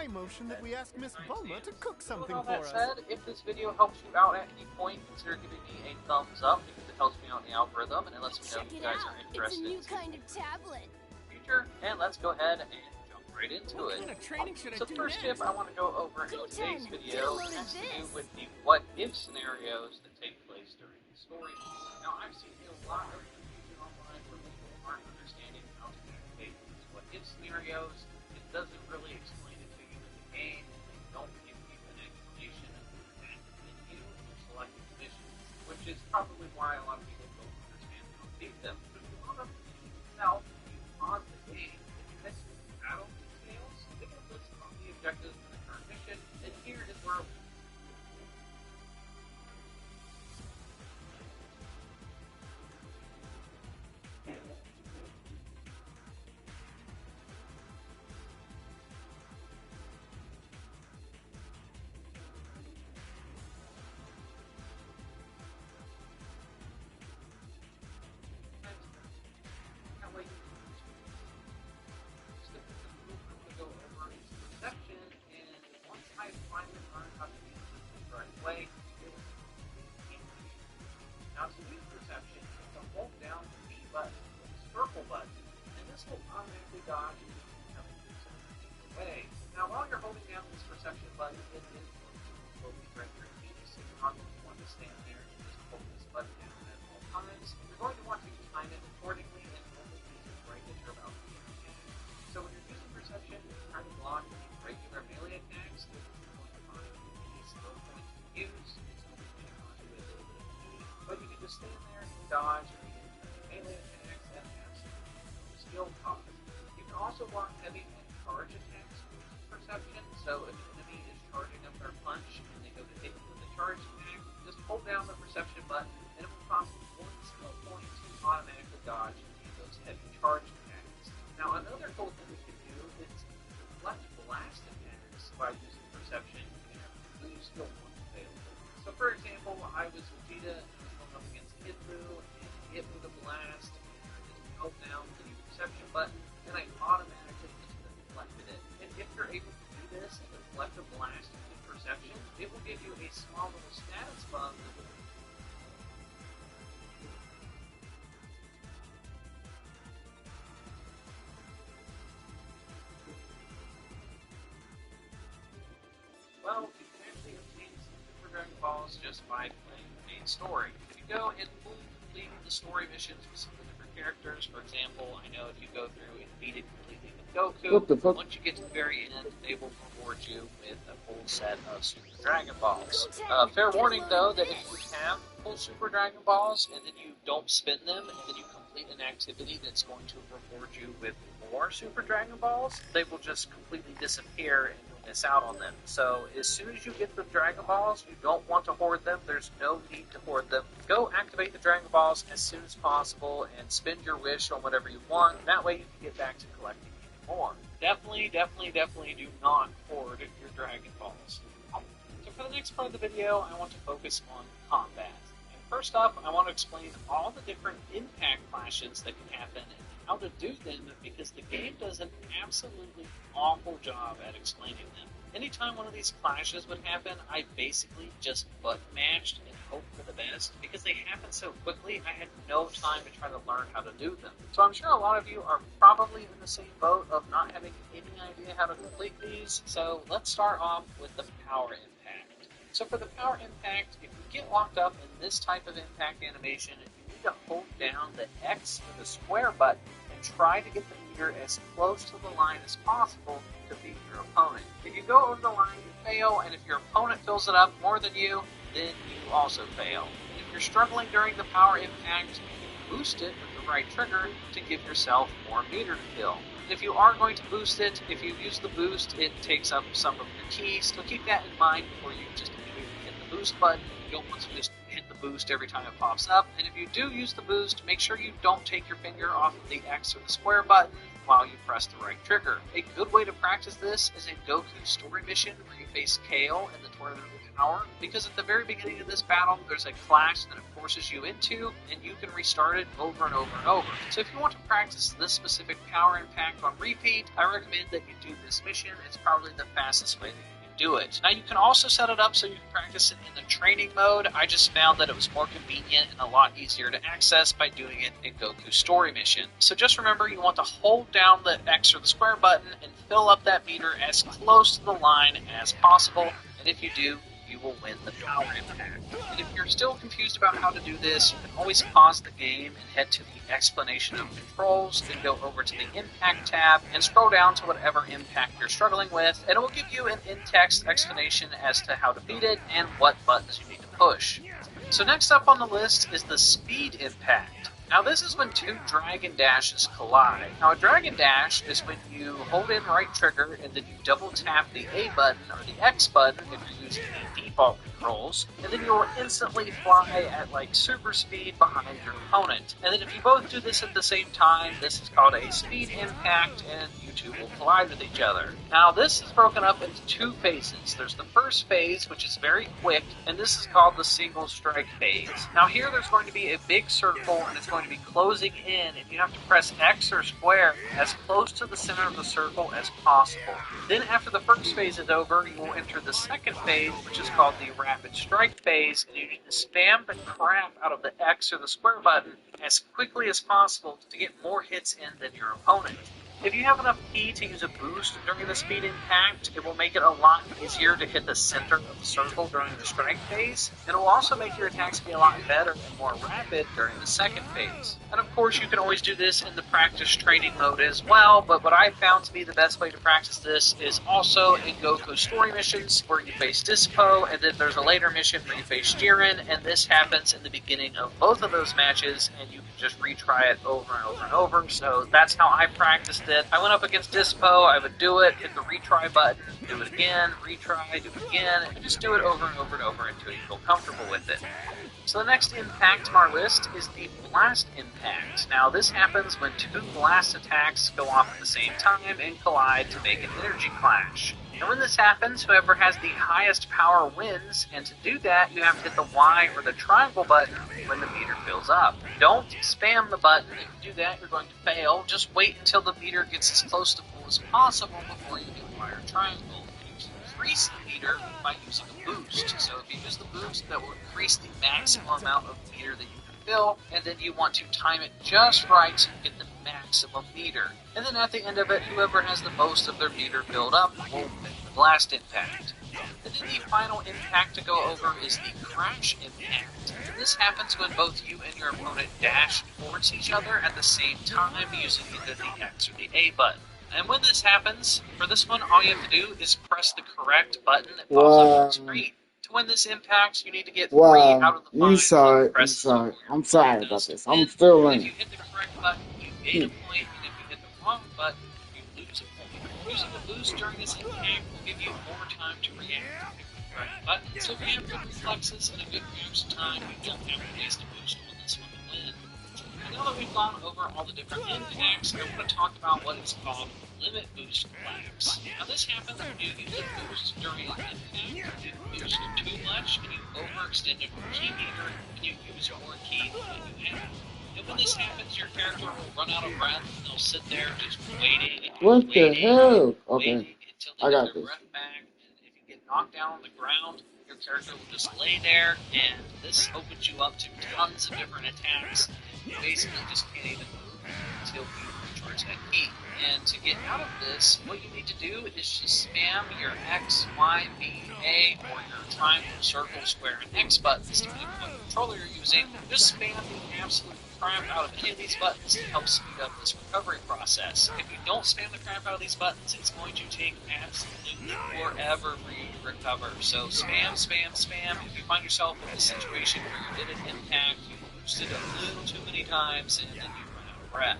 Speaker 13: I motion that we ask Miss Bulma to cook something
Speaker 12: With all
Speaker 13: for
Speaker 12: that
Speaker 13: us.
Speaker 12: said, if this video helps you out at any point, consider giving me a thumbs up because it helps me out in the algorithm and it lets me know
Speaker 14: Check
Speaker 12: you
Speaker 14: it
Speaker 12: guys
Speaker 14: out.
Speaker 12: are
Speaker 14: It's a
Speaker 12: interested
Speaker 14: new
Speaker 12: in
Speaker 14: kind of tablet.
Speaker 12: the future. And let's go ahead and jump right into
Speaker 1: What
Speaker 12: it.
Speaker 1: kind of training should I
Speaker 12: So
Speaker 1: do
Speaker 12: the first
Speaker 1: next?
Speaker 12: tip I want to go over in today's
Speaker 14: Goten,
Speaker 12: video
Speaker 14: get a load of
Speaker 12: has to do
Speaker 14: this.
Speaker 12: with the what-if scenarios that take place during the story. Now, I've seen a lot of confusion online where people aren't understanding how to activate these what-if scenarios. It doesn't really explain it to you in the game. They don't give you an explanation of the menu or selecting missions, which is probably why a lot of people don't understand how to beat them. But if you want to itself, you pause the game, and you head to the battle details, they will list all the objectives for the current mission, and here is where that way you can go over its perception, and once I finally learn how to use it the right way, it will be easy. Now to use perception, you can hold down the B button or the circle button, and this will automatically dodge and away. Now while you're holding down this perception button, it is slowly render each, so you're not going to want to stand there and just hold this button down at all times. You're going to want to time it accordingly and only use it right as you're about to be attacked. So when you're using perception, you're trying to block any regular melee attacks, if you're going to find any skill points to use, it's always going to cause you a little bit of pain. But you can just stand there and dodge any melee attacks that have some skill cost. You can also block heavy and charge attacks with perception, so if an enemy is charging up their punch and they go to hit you with a charge attack, just hold down the perception button and it will cost you one skill point to automatically dodge any of those heavy charge attacks. Now another cool thing you can do is deflect blast attacks by using perception and have 2 skill points available. So for example, I was Vegeta and I was going up against Hitbu and hit with a blast, and I just held down the perception button and I automatically just deflected it. And if you're able to do this and deflect a blast with perception, it will give you a small little status bump that will well, you can actually obtain some Super Dragon Balls just by playing the main story. If you go and complete the story missions with some of the different characters, for example, I know if you go through and beat it completely with Goku,
Speaker 6: What the fuck?
Speaker 12: once you get to the very end, they will reward you with a full set of Super Dragon Balls. Fair warning though, that if you have full Super Dragon Balls and then you don't spend them and then you complete an activity that's going to reward you with more Super Dragon Balls, they will just completely disappear and you'll miss out on them. So as soon as you get the Dragon Balls, you don't want to hoard them. There's no need to hoard them. Go activate the Dragon Balls as soon as possible and spend your wish on whatever you want. That way you can get back to collecting even more. Definitely do not hoard your Dragon Balls. So for the next part of the video, I want to focus on combat. And first up, I want to explain all the different impact clashes that can happen and how to do them, because the game does an absolutely awful job at explaining them. Anytime one of these clashes would happen, I basically just button mashed and hoped for the best. Because they happen so quickly, I had no time to try to learn how to do them. So I'm sure a lot of you are probably in the same boat of not having any idea how to complete these. So let's start off with the power impact. So for the power impact, if you get locked up in this type of impact animation, you need to hold down the X or the square button and try to get the meter as close to the line as possible to beat your opponent. If you go over the line, you fail, and if your opponent fills it up more than you, then you also fail. And if you're struggling during the power impact, you can boost it with the right trigger to give yourself more meter to kill. And if you are going to boost it, if you use the boost, it takes up some of your keys, so keep that in mind before you just immediately hit the boost button. You don't want to just hit the boost every time it pops up, and if you do use the boost, make sure you don't take your finger off of the X or the square button while you press the right trigger. A good way to practice this is a Goku story mission where you face Kale in the Tournament of power, because at the very beginning of this battle, there's a clash that it forces you into, and you can restart it over and over and over. So if you want to practice this specific power impact on repeat, I recommend that you do this mission. It's probably the fastest way that you can do it. Now you can also set it up so you can practice it in the training mode. I just found that it was more convenient and a lot easier to access by doing it in Goku's story mission. So just remember, you want to hold down the X or the square button and fill up that meter as close to the line as possible, and if you do, you will win the power impact. And if you're still confused about how to do this, you can always pause the game and head to the explanation of controls, then go over to the impact tab and scroll down to whatever impact you're struggling with, and it will give you an in-text explanation as to how to beat it and what buttons you need to push. So next up on the list is the speed impact. Now this is when two dragon dashes collide. Now a dragon dash is when you hold in right trigger and then you double tap the A button or the X button if you're using the default controls, and then you'll instantly fly at like super speed behind your opponent. And then if you both do this at the same time, this is called a speed impact, and you two will collide with each other. Now this is broken up into two phases. There's the first phase, which is very quick, and this is called the single strike phase. Now here there's going to be a big circle, and it's going to be closing in, and you have to press X or square as close to the center of the circle as possible. Then after the first phase is over, you will enter the second phase, which is called the rapid strike phase, and you need to spam the crap out of the X or the square button as quickly as possible to get more hits in than your opponent. If you have enough ki to use a boost during the speed impact, it will make it a lot easier to hit the center of the circle during the strike phase, and it will also make your attacks be a lot better and more rapid during the second phase. And of course you can always do this in the practice training mode as well, but what I found to be the best way to practice this is also in Goku story missions where you face Dispo, and then there's a later mission where you face Jiren, and this happens in the beginning of both of those matches, and you can just retry it over and over and over. So that's how I practiced it. I went up against Dispo, I would do it, hit the retry button, do it again, retry, do it again, and just do it over and over and over until you feel comfortable with it. So the next impact on our list is the blast impact. Now this happens when two blast attacks go off at the same time and collide to make an energy clash. And when this happens, whoever has the highest power wins, and to do that, you have to hit the Y or the triangle button when the meter fills up. Don't spam the button. If you do that, you're going to fail. Just wait until the meter gets as close to full as possible before you hit Y or triangle. You can increase the meter by using a boost. So if you use the boost, that will increase the maximum amount of meter that you can fill, and then you want to time it just right so you get the maximum meter. And then at the end of it, whoever has the most of their meter filled up will win the blast impact. And then the final impact to go over is the crash impact. This happens when both you and your opponent dash towards each other at the same time using either the X or the A button. And when this happens, for this one, all you have to do is press the correct button that pops up on the screen. To win this impact, you need to get 3 out of the 5
Speaker 6: You saw it. I'm
Speaker 12: presses.
Speaker 6: sorry. I'm sorry about this. I'm still
Speaker 12: If
Speaker 6: learning.
Speaker 12: you hit the correct button, you gain a point, and if you hit the wrong button, you lose a point. Using the boost during this impact will give you more time to react to the correct button. So if you have good reflexes and a good reaction time, you don't have to waste a boost on this one to win. And now that we've gone over all the different impacts, I want to talk about what is called limit boost collapse. Now this happens when you use a boost during an impact, you boost too much, and you overextend your ki meter, and you use more ki than you have. And when this happens, your character will run out of breath, and they'll sit there just waiting.
Speaker 6: What the hell? Okay.
Speaker 12: Until
Speaker 6: I
Speaker 12: they
Speaker 6: got
Speaker 12: get their
Speaker 6: this.
Speaker 12: breath back, and if you get knocked down on the ground, your character will just lay there, and this opens you up to tons of different attacks. You basically just can't even move until you recharge that ki. And to get out of this, what you need to do is just spam your X, Y, B, A, or your triangle, circle, square, and X buttons, depending on what controller you're using. Just spam the absolute crap out of any of these buttons to help speed up this recovery process. If you don't spam the crap out of these buttons, it's going to take absolutely forever for you to recover. So spam, spam, spam. If you find yourself in a situation where you did an impact, you boosted a little too many times, and then you run out of breath.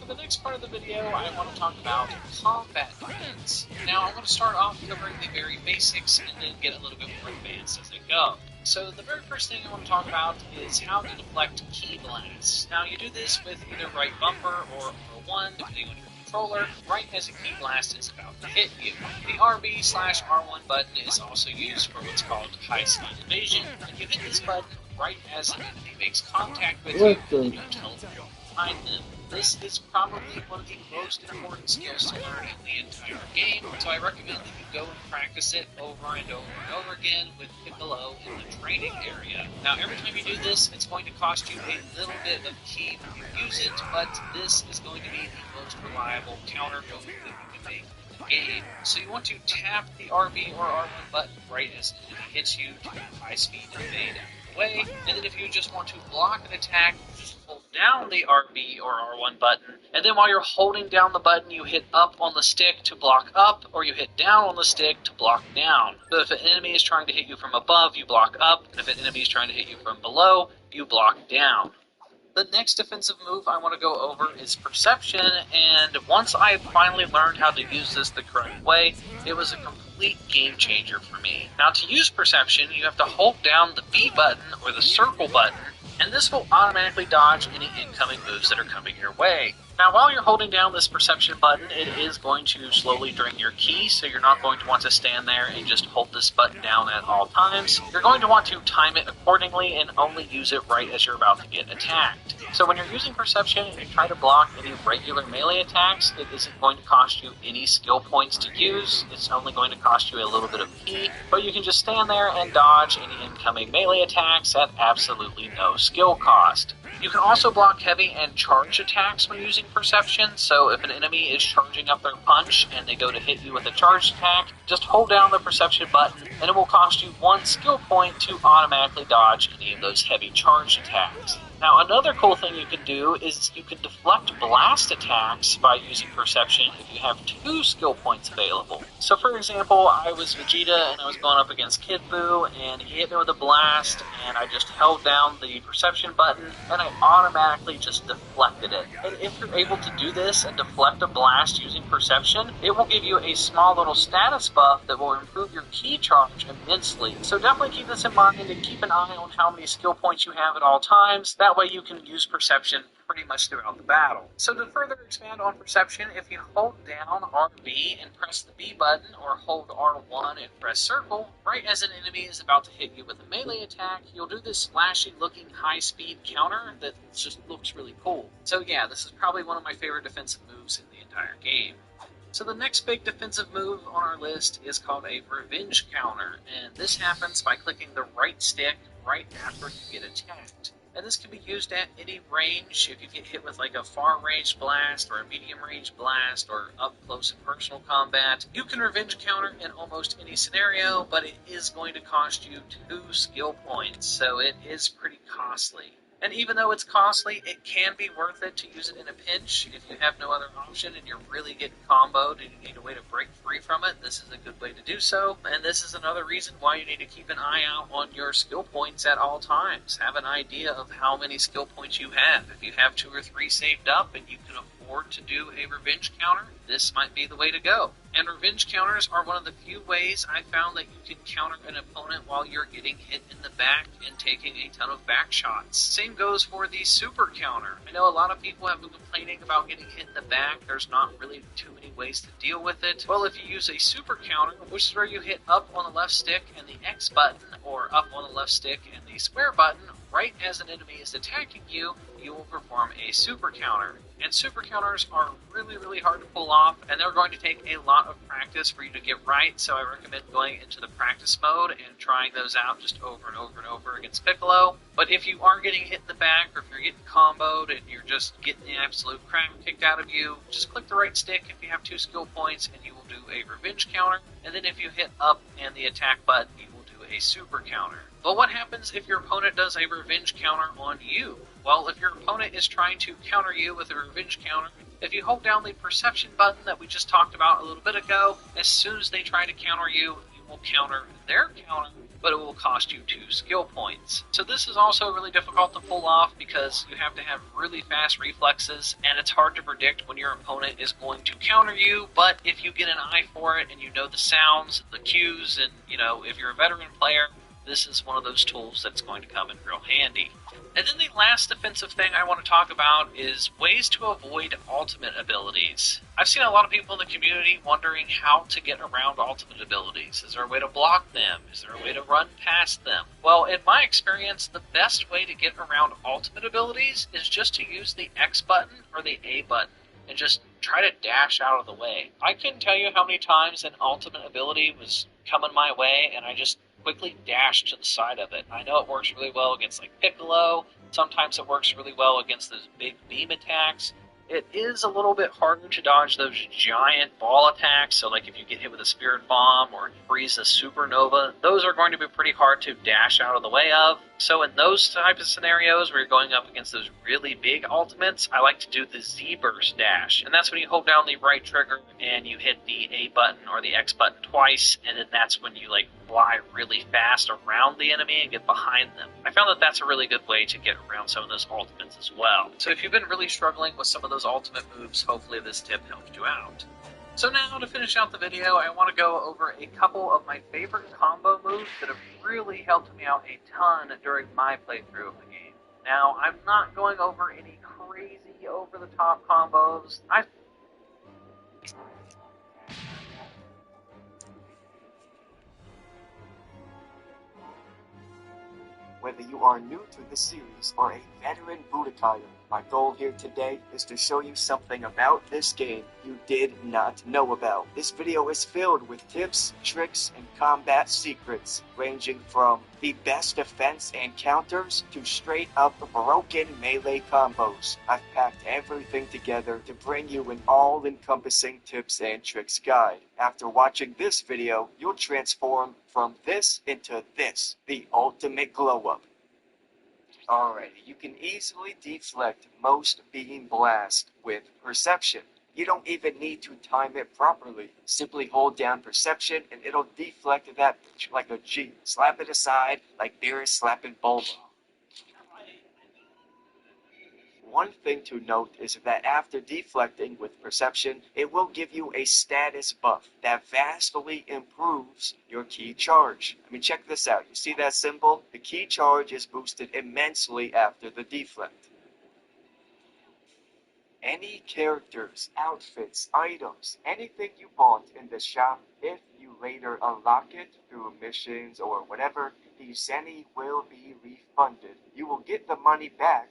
Speaker 12: For the next part of the video, I want to talk about combat defense. Now, I'm going to start off covering the very basics and then get a little bit more advanced as I go. So the very first thing I want to talk about is how to deflect ki blasts. Now, you do this with either right bumper or R1, depending on your controller right as a key blast is about to hit you. The RB/R1 button is also used for what's called high-speed evasion, and you hit this button right as an enemy makes contact with you, and you teleport behind them. This is probably one of the most important skills to learn in the entire game, so I recommend that you go and practice it over and over and over again with Piccolo in the training area. Now, every time you do this, it's going to cost you a little bit of ki when you use it, but this is going to be the most reliable counter move that you can make in the game. So you want to tap the RB or R1 button right as it hits you to high-speed evade out of the way, and then if you just want to block an attack, just hold down the RB or R1 button, and then while you're holding down the button, you hit up on the stick to block up, or you hit down on the stick to block down. So if an enemy is trying to hit you from above, you block up, and if an enemy is trying to hit you from below, you block down. The next defensive move I want to go over is Perception, and once I had finally learned how to use this the correct way, it was a complete game changer for me. Now, to use Perception, you have to hold down the B button or the circle button, and this will automatically dodge any incoming moves that are coming your way. Now, while you're holding down this Perception button, it is going to slowly drain your ki, so you're not going to want to stand there and just hold this button down at all times. You're going to want to time it accordingly and only use it right as you're about to get attacked. So when you're using Perception and you try to block any regular melee attacks, it isn't going to cost you any skill points to use. It's only going to cost you a little bit of ki, but you can just stand there and dodge any incoming melee attacks at absolutely no skill cost. You can also block heavy and charge attacks when using Perception, so if an enemy is charging up their punch and they go to hit you with a charged attack, just hold down the Perception button and it will cost you 1 skill point to automatically dodge any of those heavy charged attacks. Now, another cool thing you can do is you can deflect blast attacks by using Perception if you have 2 skill points available. So, for example, I was Vegeta and I was going up against Kid Buu, and he hit me with a blast, and I just held down the Perception button, and I automatically just deflected it. And if you're able to do this and deflect a blast using Perception, it will give you a small little status buff that will improve your ki charge immensely. So definitely keep this in mind and keep an eye on how many skill points you have at all times. That way you can use Perception pretty much throughout the battle. So to further expand on Perception, if you hold down RB and press the B button, or hold R1 and press circle, right as an enemy is about to hit you with a melee attack, you'll do this flashy looking high speed counter that just looks really cool. So yeah, this is probably one of my favorite defensive moves in the entire game. So the next big defensive move on our list is called a revenge counter, and this happens by clicking the right stick right after you get attacked. And this can be used at any range. If you get hit with like a far-range blast or a medium-range blast or up-close and personal combat, you can revenge counter in almost any scenario, but it is going to cost you 2 skill points, so it is pretty costly. And even though it's costly, it can be worth it to use it in a pinch. If you have no other option and you're really getting comboed and you need a way to break free from it, this is a good way to do so. And this is another reason why you need to keep an eye out on your skill points at all times. Have an idea of how many skill points you have. If you have 2 or 3 saved up and you can afford to do a revenge counter, this might be the way to go. And revenge counters are one of the few ways I found that you can counter an opponent while you're getting hit in the back and taking a ton of back shots. Same goes for the super counter. I know a lot of people have been complaining about getting hit in the back. There's not really too many ways to deal with it. Well, if you use a super counter, which is where you hit up on the left stick and the X button, or up on the left stick and the square button, right as an enemy is attacking you, you will perform a super counter. And super counters are really, really hard to pull off, and they're going to take a lot of practice for you to get right, so I recommend going into the practice mode and trying those out just over and over and over against Piccolo. But if you are getting hit in the back, or if you're getting comboed and you're just getting the absolute crap kicked out of you, just click the right stick if you have 2 skill points, and you will do a revenge counter. And then if you hit up and the attack button, you will do a super counter. But what happens if your opponent does a revenge counter on you? Well, if your opponent is trying to counter you with a revenge counter, if you hold down the perception button that we just talked about a little bit ago, as soon as they try to counter you, you will counter their counter, but it will cost you 2 skill points. So this is also really difficult to pull off because you have to have really fast reflexes, and it's hard to predict when your opponent is going to counter you, but if you get an eye for it and you know the sounds, the cues, and if you're a veteran player, this is one of those tools that's going to come in real handy. And then the last defensive thing I want to talk about is ways to avoid ultimate abilities. I've seen a lot of people in the community wondering how to get around ultimate abilities. Is there a way to block them? Is there a way to run past them? Well, in my experience, the best way to get around ultimate abilities is just to use the X button or the A button and just try to dash out of the way. I couldn't tell you how many times an ultimate ability was coming my way and I just quickly dash to the side of it. I know it works really well against like Piccolo. Sometimes it works really well against those big beam attacks. It is a little bit harder to dodge those giant ball attacks, so like if you get hit with a Spirit Bomb or freeze a Supernova, those are going to be pretty hard to dash out of the way of. So in those types of scenarios where you're going up against those really big ultimates, I like to do the Z-Burst dash. And that's when you hold down the right trigger and you hit the A button or the X button twice, and then that's when you like fly really fast around the enemy and get behind them. I found that that's a really good way to get around some of those ultimates as well. So if you've been really struggling with some of those ultimate moves, hopefully this tip helped you out. So now, to finish out the video, I want to go over a couple of my favorite combo moves that have really helped me out a ton during my playthrough of the game. Now, I'm not going over any crazy over-the-top combos.
Speaker 14: Whether you are new to the series or a veteran Budokayer, my goal here today is to show you something about this game you did not know about. This video is filled with tips, tricks, and combat secrets, ranging from the best defense and counters to straight up broken melee combos. I've packed everything together to bring you an all-encompassing tips and tricks guide. After watching this video, you'll transform from this into this, the ultimate glow-up. Alrighty, you can easily deflect most beam blast with perception. You don't even need to time it properly. Simply hold down perception and it'll deflect that bitch like a G. Slap it aside like Beerus slapping Bulma. One thing to note is that after deflecting with perception, it will give you a status buff that vastly improves your key charge. I mean, check this out. You see that symbol? The key charge is boosted immensely after the deflect. Any characters, outfits, items, anything you bought in the shop, if you later unlock it through missions or whatever, the Zenny will be refunded. You will get the money back.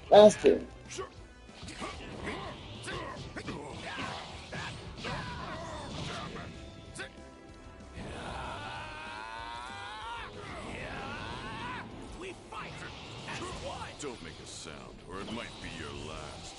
Speaker 6: Faster.
Speaker 4: Don't make a sound, or it might be your last.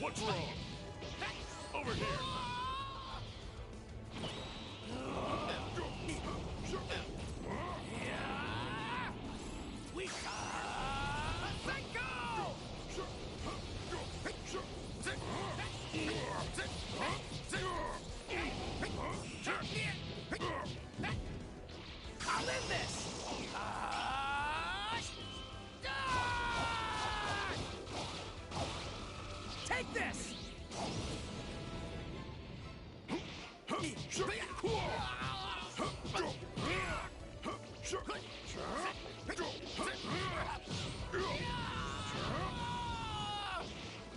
Speaker 4: What's wrong? Over here.
Speaker 1: Take this!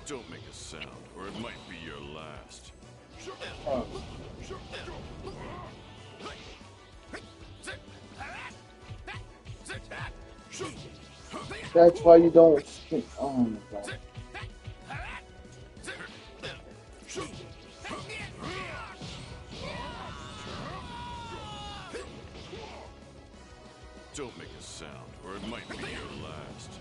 Speaker 4: Don't make a sound, or it might be your last.
Speaker 6: That's why you don't. Oh my god.
Speaker 4: Don't make a sound, or it might be your last.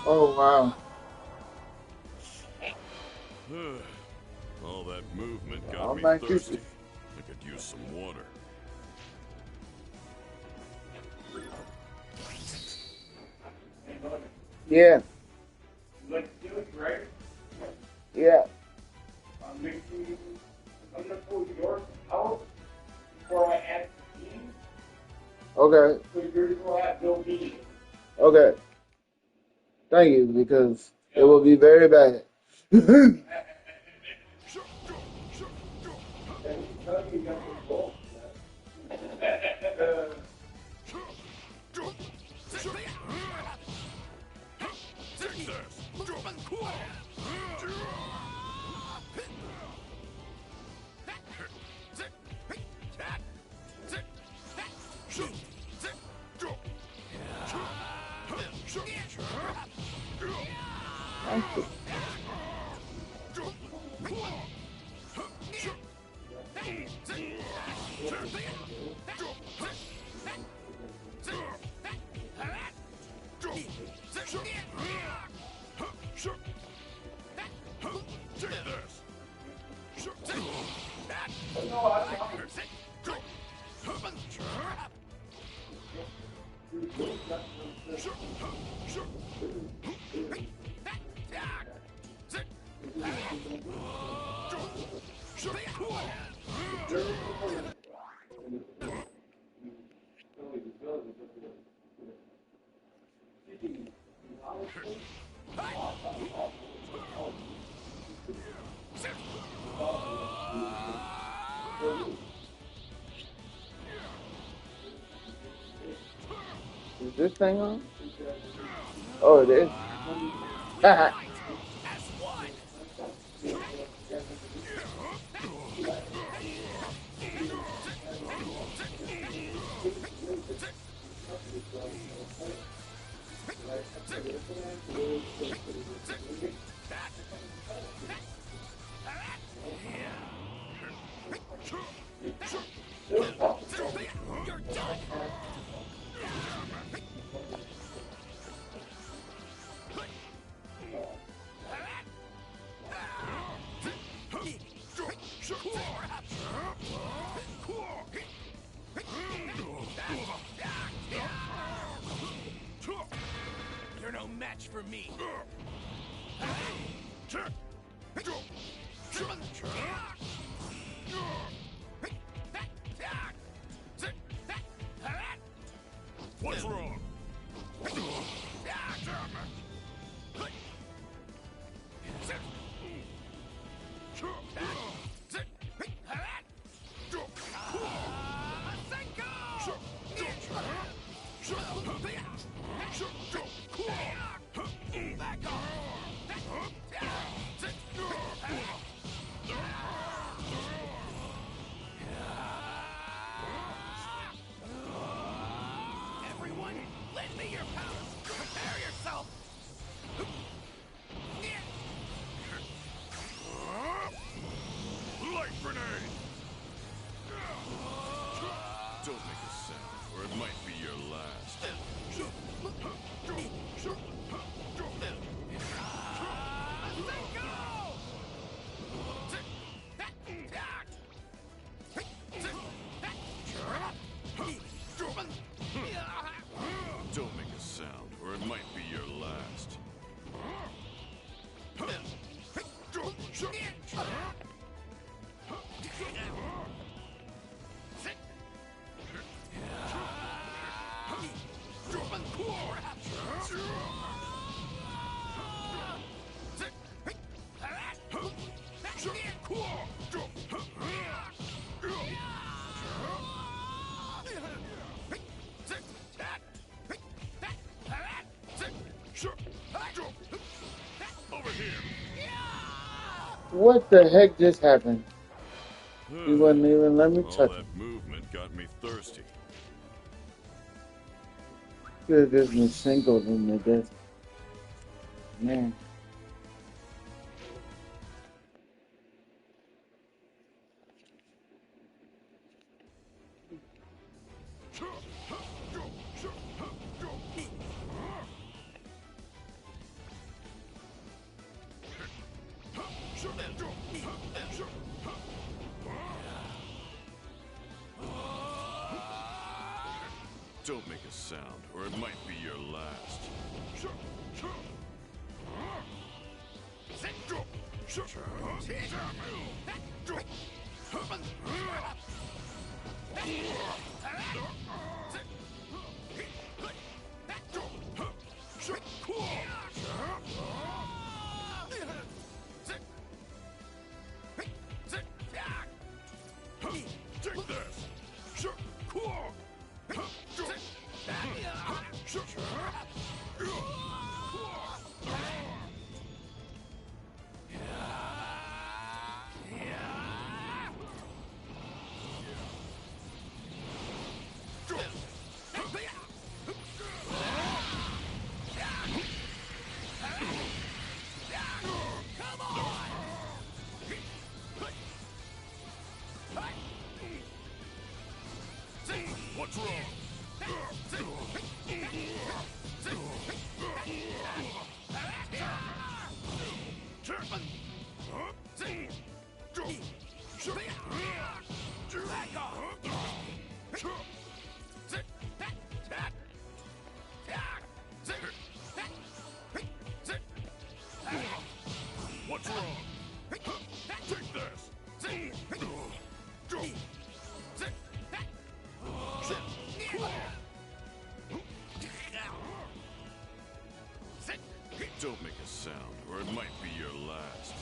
Speaker 6: Oh, wow.
Speaker 4: All that movement got
Speaker 6: All
Speaker 4: me
Speaker 6: my
Speaker 4: thirsty.
Speaker 6: creatures.
Speaker 4: I could use some water.
Speaker 6: Yeah. Yeah. Okay. Okay. Thank you, because it will be very bad. Is this thing on? Oh, it is.
Speaker 1: You're no match for me.
Speaker 4: What's wrong?
Speaker 1: Everyone, lend me your powers. Prepare yourself.
Speaker 4: Light grenade! Don't make a sound, or it might be your last. Don't make a sound, or it might be your last. Over here.
Speaker 6: What the heck just happened? He wouldn't even let me
Speaker 4: All
Speaker 6: touch
Speaker 4: that
Speaker 6: him.
Speaker 4: movement got me thirsty.
Speaker 6: Could have just been single in the desert. Man.
Speaker 4: Don't make a sound, or it might be your last. Take this! What's wrong? What's wrong? Take this! Don't make a sound, or it might be your last.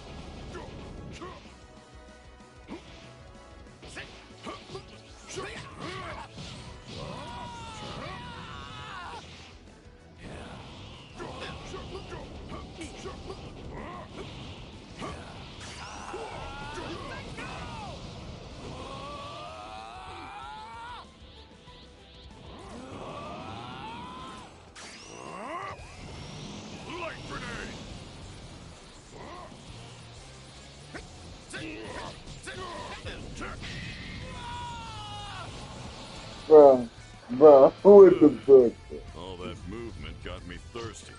Speaker 4: Light grenade!
Speaker 6: Bruh, who is the book?
Speaker 4: All that movement got me thirsty.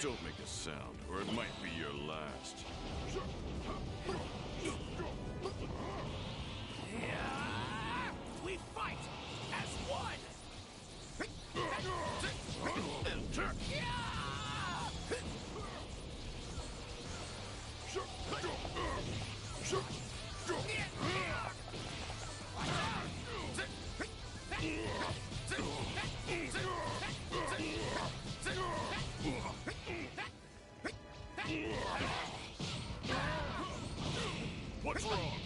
Speaker 4: Don't make a sound, or it might be your last.
Speaker 1: We fight as one!
Speaker 4: What's wrong?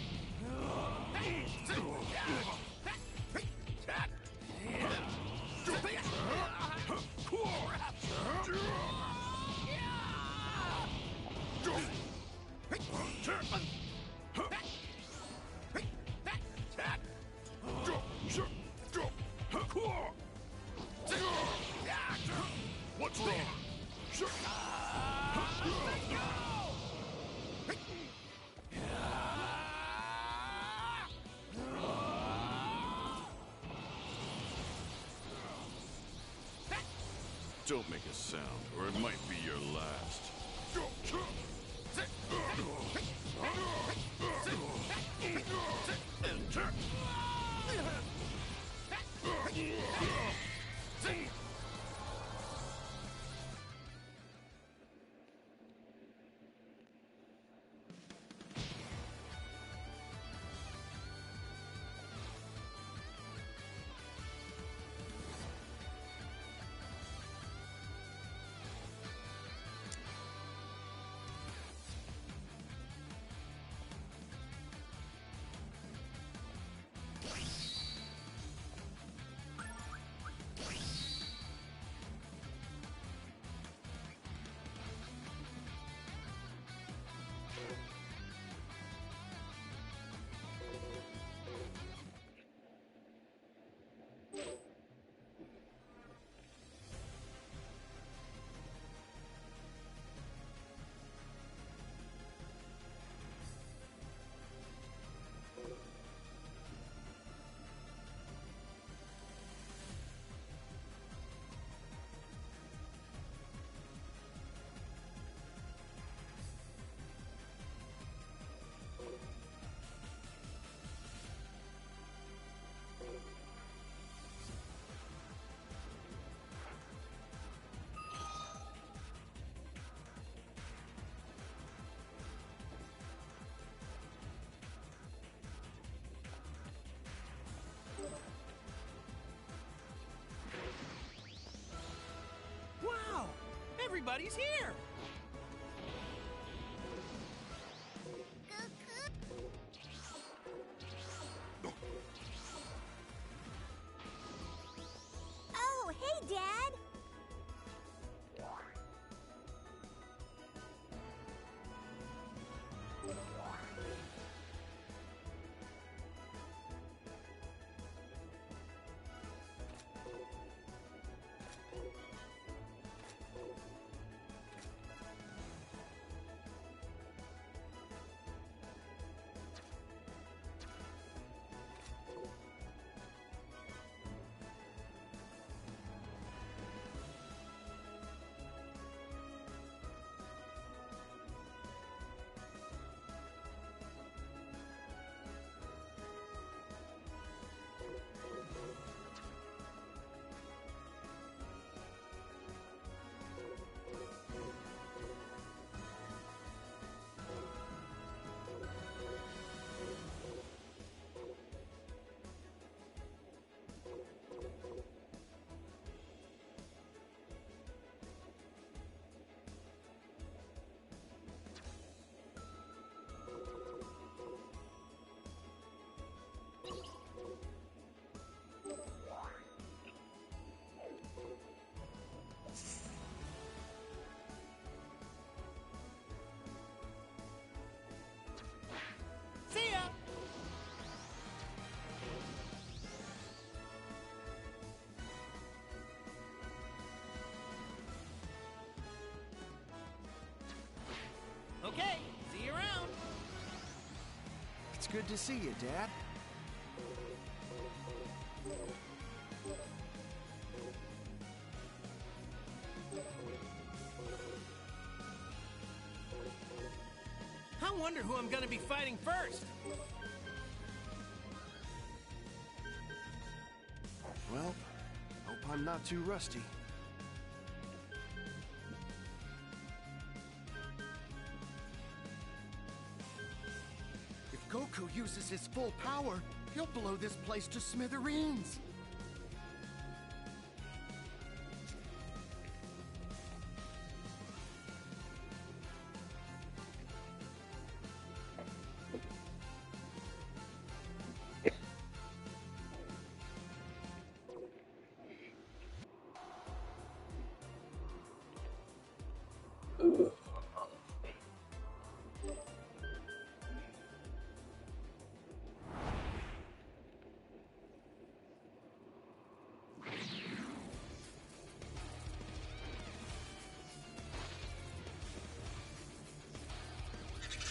Speaker 4: What's wrong? Don't make a sound, or it might be your last.
Speaker 1: everybody's here.
Speaker 15: Oh, hey, Dad.
Speaker 1: See ya. Okay, see you around.
Speaker 5: It's good to see you, Dad.
Speaker 1: I wonder who I'm gonna be fighting first.
Speaker 5: Well, hope I'm not too rusty.
Speaker 13: If Goku uses his full power, he'll blow this place to smithereens.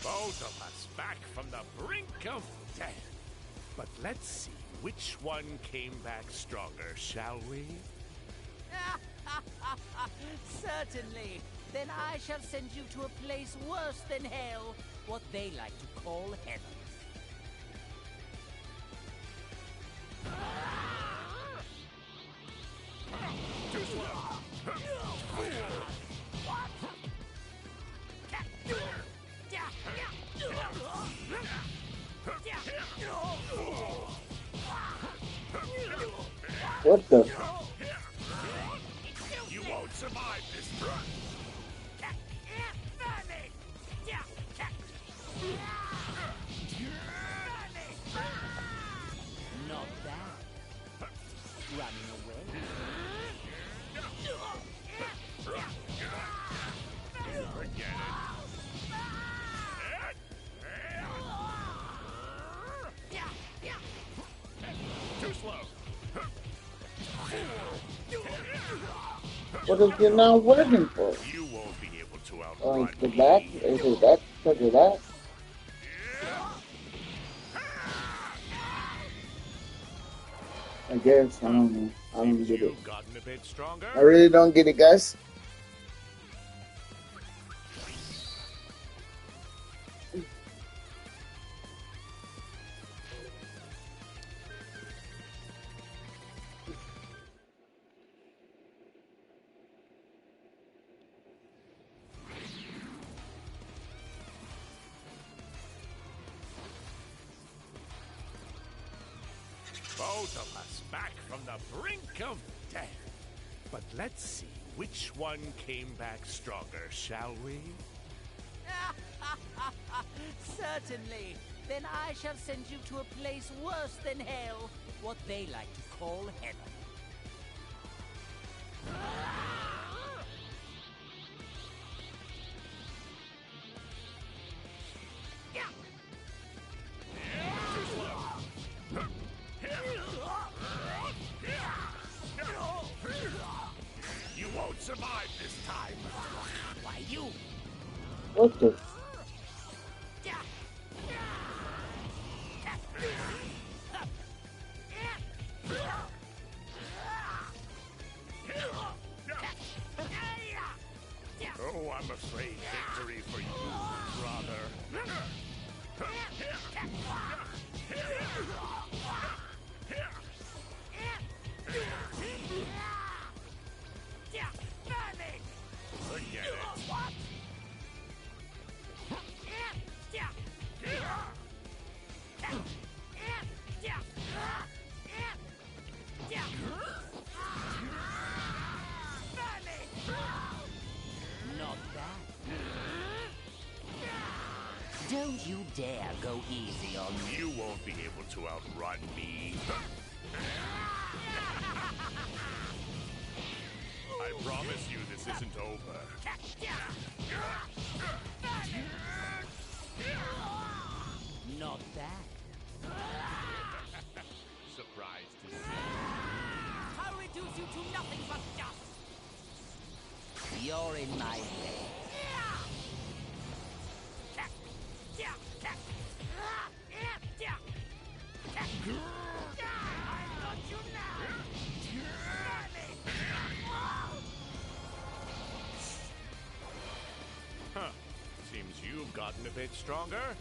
Speaker 4: Both of us back from the brink of death. But let's see which one came back stronger, shall we?
Speaker 1: Certainly. Then I shall send you to a place worse than hell, what they like to call heaven.
Speaker 4: Too slow.
Speaker 6: What the?
Speaker 4: You won't survive this run.
Speaker 1: Not bad. Running away.
Speaker 4: Forget it. Too slow.
Speaker 6: What is it not working for?
Speaker 4: You won't be able to outrun
Speaker 6: Oh, it's the back? Is it that? Because of that? I guess. I don't know. I don't get it.
Speaker 4: You've gotten a bit stronger.
Speaker 6: I really don't get it, guys.
Speaker 4: Both of us back from the brink of death. But let's see which one came back stronger, shall we?
Speaker 1: Certainly. Then I shall send you to a place worse than hell, what they like to call heaven.
Speaker 4: You won't survive this time.
Speaker 1: Why, you?
Speaker 6: What the?
Speaker 4: Oh, I'm afraid victory for you, brother. Forget it.
Speaker 1: Not bad. Don't you dare go easy on me.
Speaker 4: You won't be able to outrun me. I promise you this isn't over.
Speaker 1: Not bad.
Speaker 4: Surprised to see.
Speaker 1: I'll reduce you to nothing but dust. You're in my way. I've got you now.
Speaker 4: Huh. Seems you've gotten a bit stronger.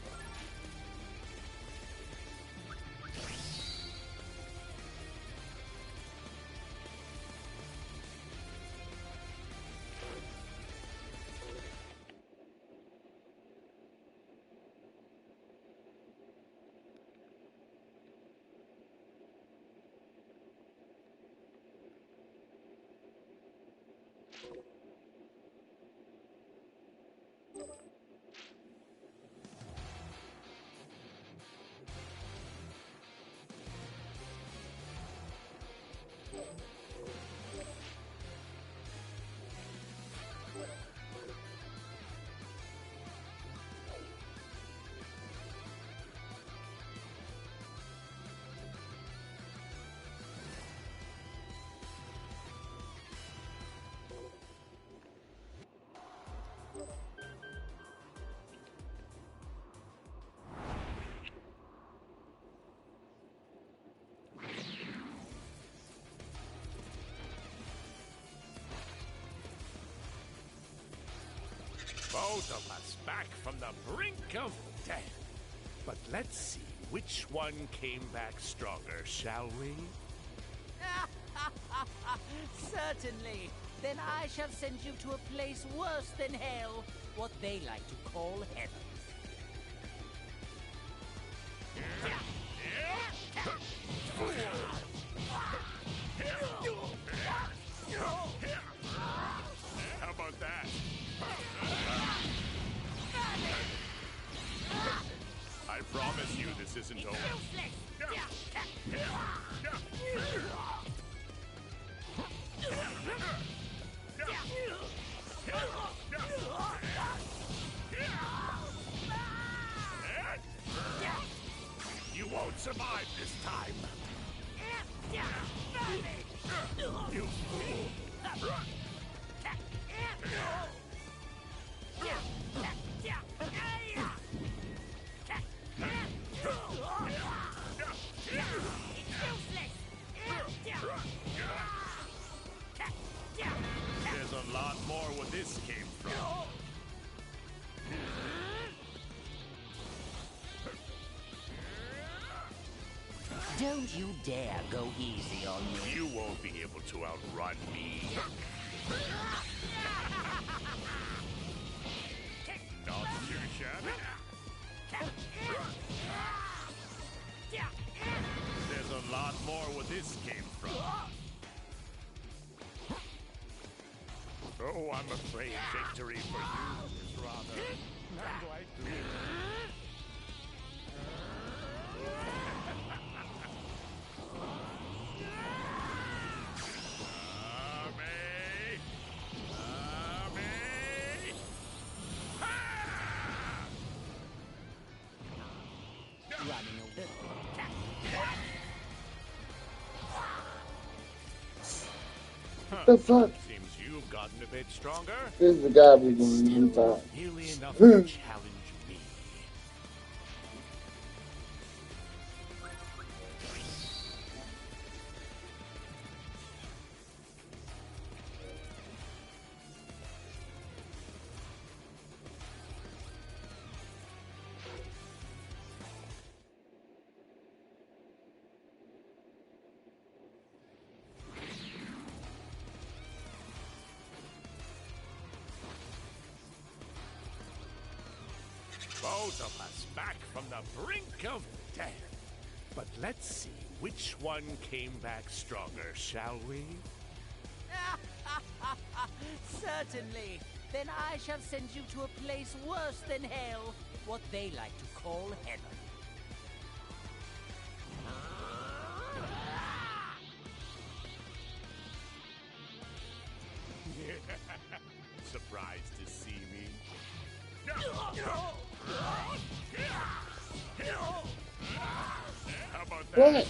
Speaker 4: Both of us back from the brink of death. But let's see which one came back stronger, shall we?
Speaker 1: Certainly. Then I shall send you to a place worse than hell, what they like to call heaven.
Speaker 4: How about that? I promise you this isn't over. You won't survive this time. You fool. There's a lot more where this came from.
Speaker 1: Don't you dare go easy on me.
Speaker 4: You won't be able to outrun me. Not too shabby. There's a lot more where this came from. Oh, I'm afraid victory for you is rather unlikely.
Speaker 1: Running away.
Speaker 6: The fuck?
Speaker 4: Seems you've gotten a bit stronger.
Speaker 6: This is the guy we going on top.
Speaker 4: Nearly enough to challenge me. Both of us back from the brink of death. But let's see which one came back stronger, shall we?
Speaker 1: Certainly. Then I shall send you to a place worse than hell, what they like to call heaven.
Speaker 4: Surprised to see me? How about that?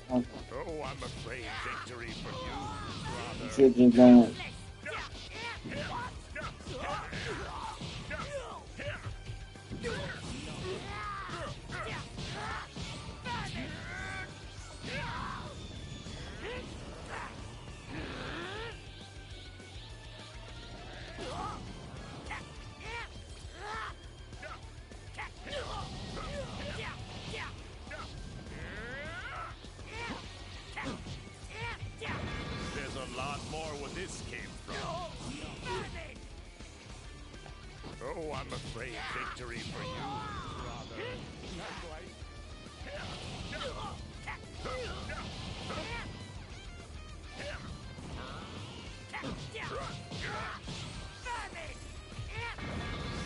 Speaker 6: What?
Speaker 4: Oh, I'm afraid victory for you is rather...
Speaker 6: Shit just going.
Speaker 4: There's a lot more where this came from. Oh, I'm afraid victory for you is rather...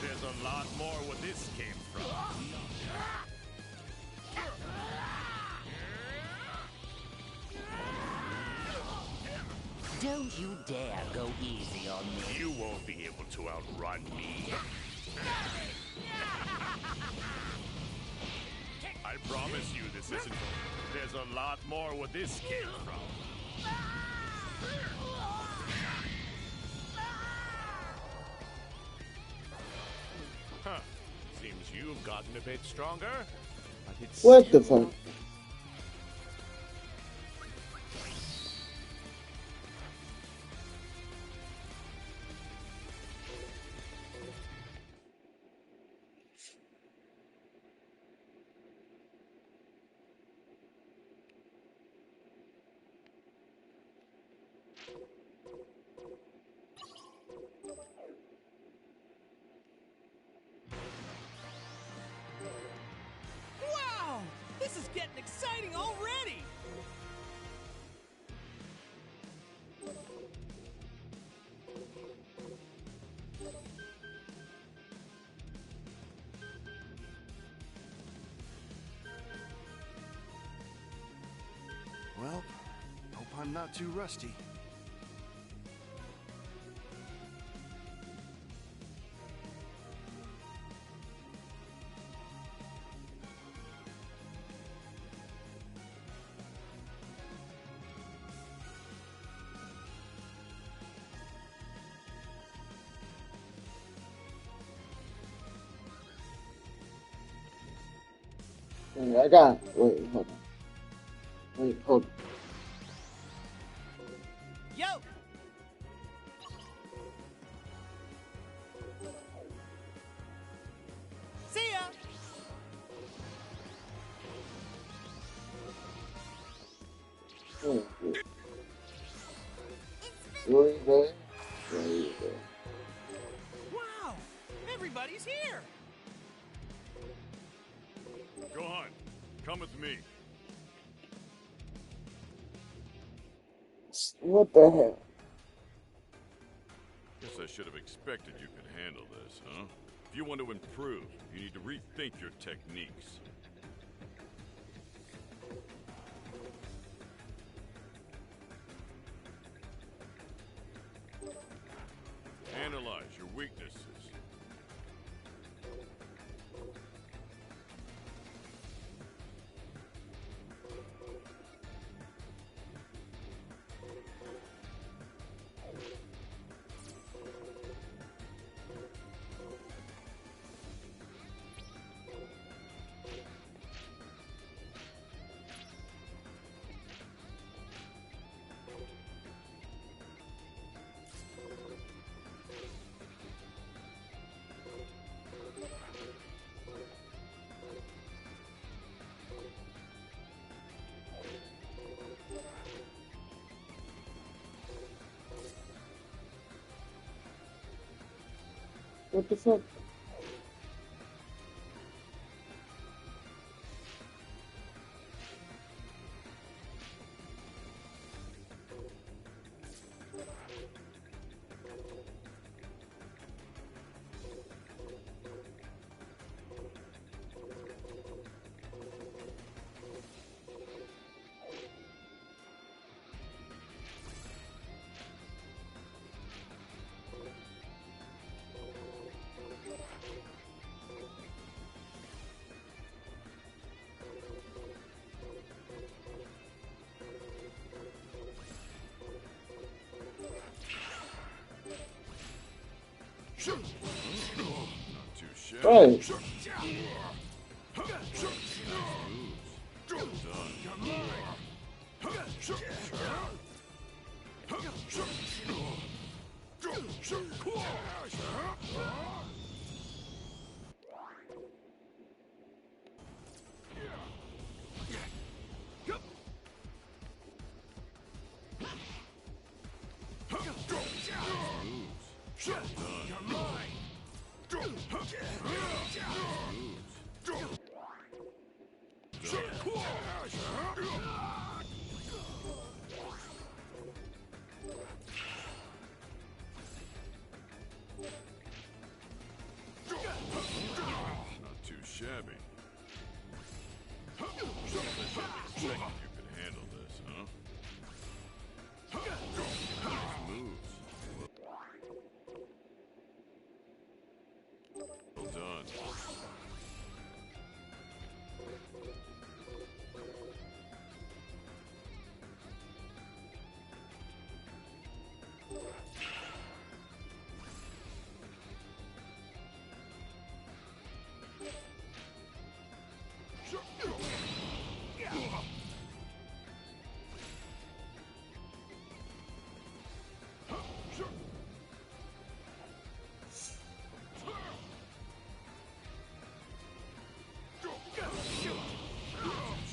Speaker 4: There's a lot more where this came from.
Speaker 1: Don't you dare go easy on me.
Speaker 4: You won't be able to outrun me. I promise you this isn't... There's a lot more where this came from. Huh. Seems you've gotten a bit stronger. But it's
Speaker 6: What
Speaker 4: still
Speaker 6: the fuck?
Speaker 16: Wow! This is getting exciting already!
Speaker 5: Well, hope I'm not too rusty.
Speaker 6: Wait, I got. Wait, hold on. Wait, hold on.
Speaker 16: Yo! See ya!
Speaker 6: Where you go? Where you go?
Speaker 16: Wow! Everybody's here!
Speaker 4: Go on. Come with me.
Speaker 6: What the hell?
Speaker 4: I should have expected you could handle this, huh? If you want to improve, you need to rethink your techniques. Analyze your weaknesses.
Speaker 6: What the fuck?
Speaker 4: Not too shabby.
Speaker 6: Right.
Speaker 4: Not too shabby. You can handle this, huh? Nice moves. Well done.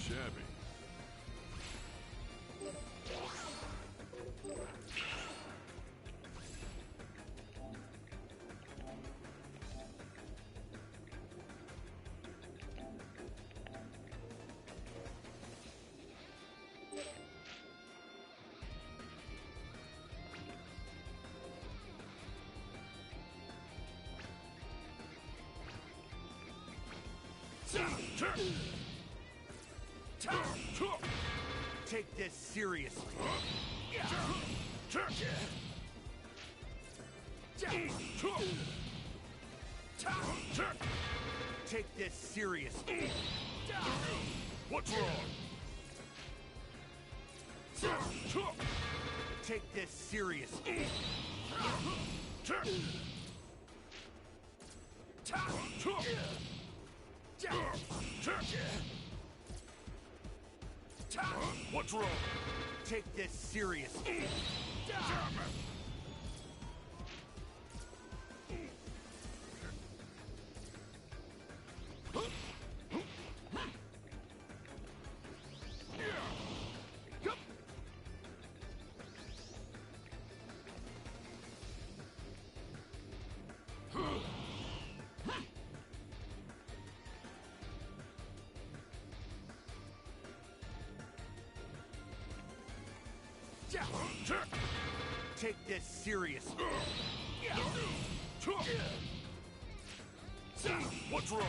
Speaker 4: Shabby.
Speaker 16: Take this seriously. Take this seriously.
Speaker 4: What's wrong?
Speaker 16: Take this seriously.
Speaker 4: What's wrong?
Speaker 16: Take this seriously. Take this seriously.
Speaker 4: What's wrong?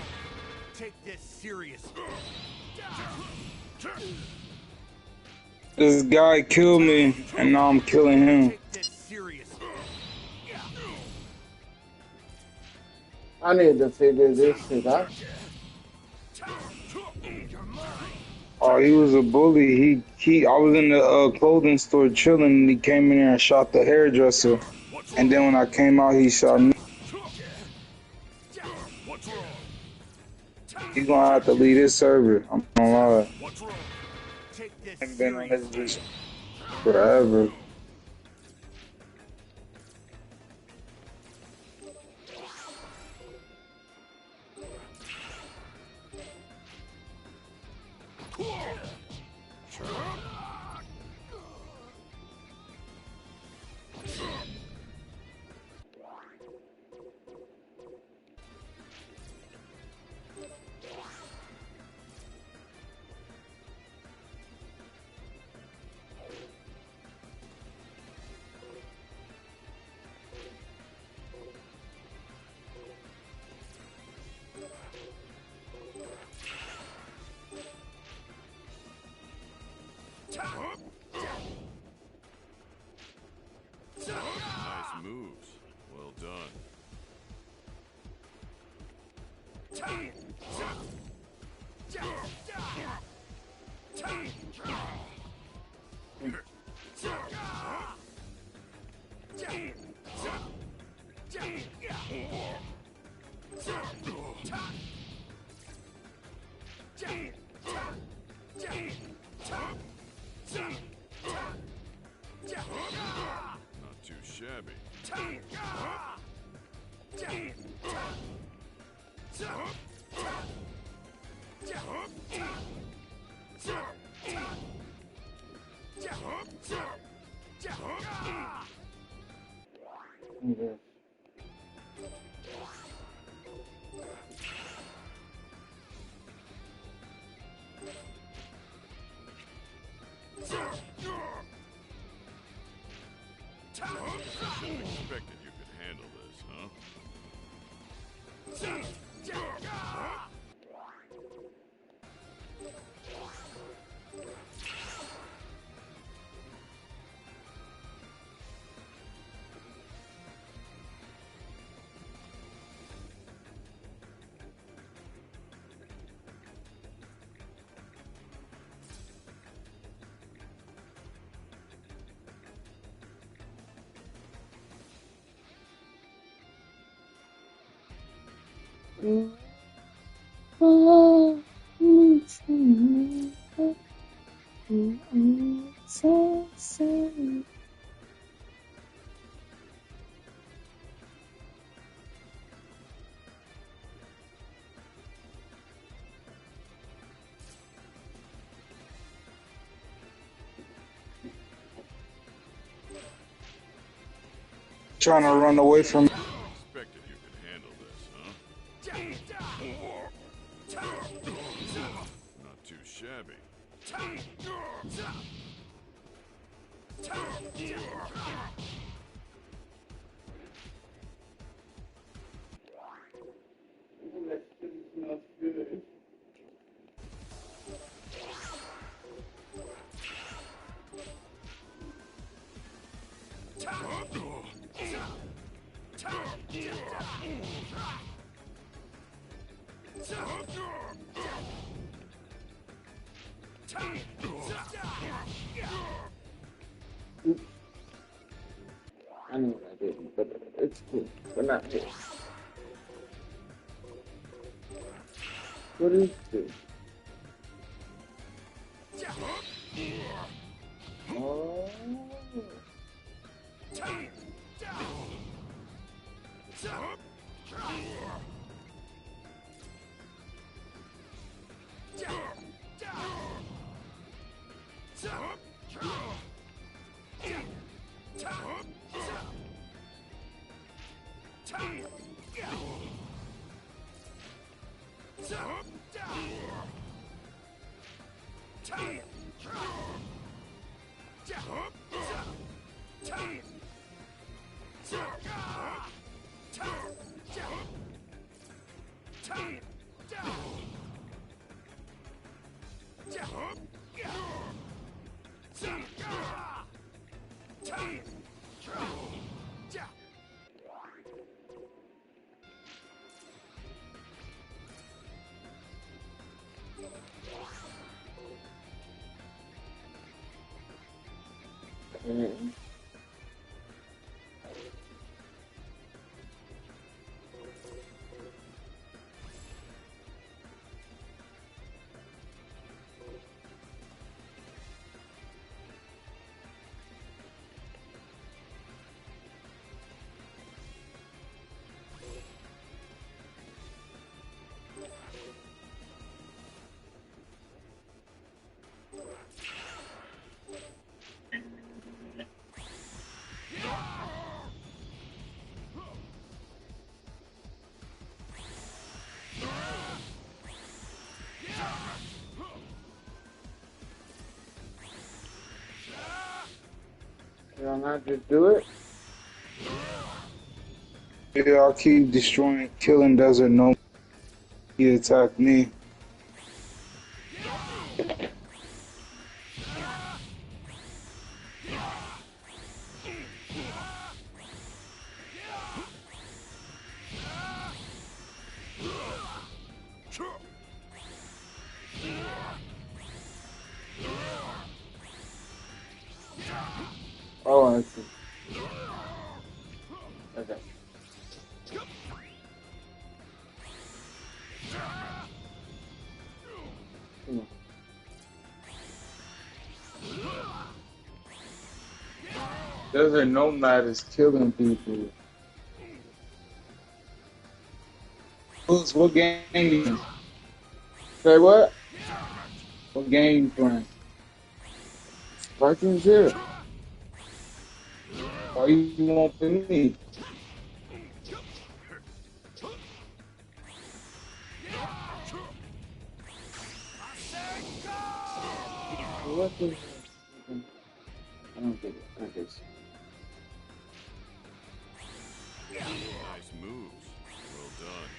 Speaker 4: Take this serious.
Speaker 3: This guy killed me, and now I'm killing him.
Speaker 4: Take this serious.
Speaker 6: I need to figure this shit out.
Speaker 3: Oh, he was a bully. I was in the clothing store chilling, and he came in there and shot the hairdresser. And then when I came out, he shot me. He's gonna have to leave this server. I'm gonna lie. I've been on this bitch forever.
Speaker 4: Nice moves. Well done. Not too shabby.
Speaker 6: Okay.
Speaker 4: Should have expected you could handle this, huh?
Speaker 3: Trying to run away from.
Speaker 4: Expected you could handle this, huh? Not too shabby.
Speaker 6: I know what I did, but it's cool. But not this. What is this? Oh.
Speaker 2: You don't have to do it.
Speaker 3: Yeah, I'll keep destroying, killing Desert No. He attacked me.
Speaker 2: Oh, I see. Okay. Come on.
Speaker 3: Desert Nomad is killing people. What game you in?
Speaker 2: Say what?
Speaker 3: What game you playing?
Speaker 2: Fucking zero.
Speaker 3: Why you won't play me?
Speaker 2: What the? I don't get it. I guess.
Speaker 4: Nice moves. Well done.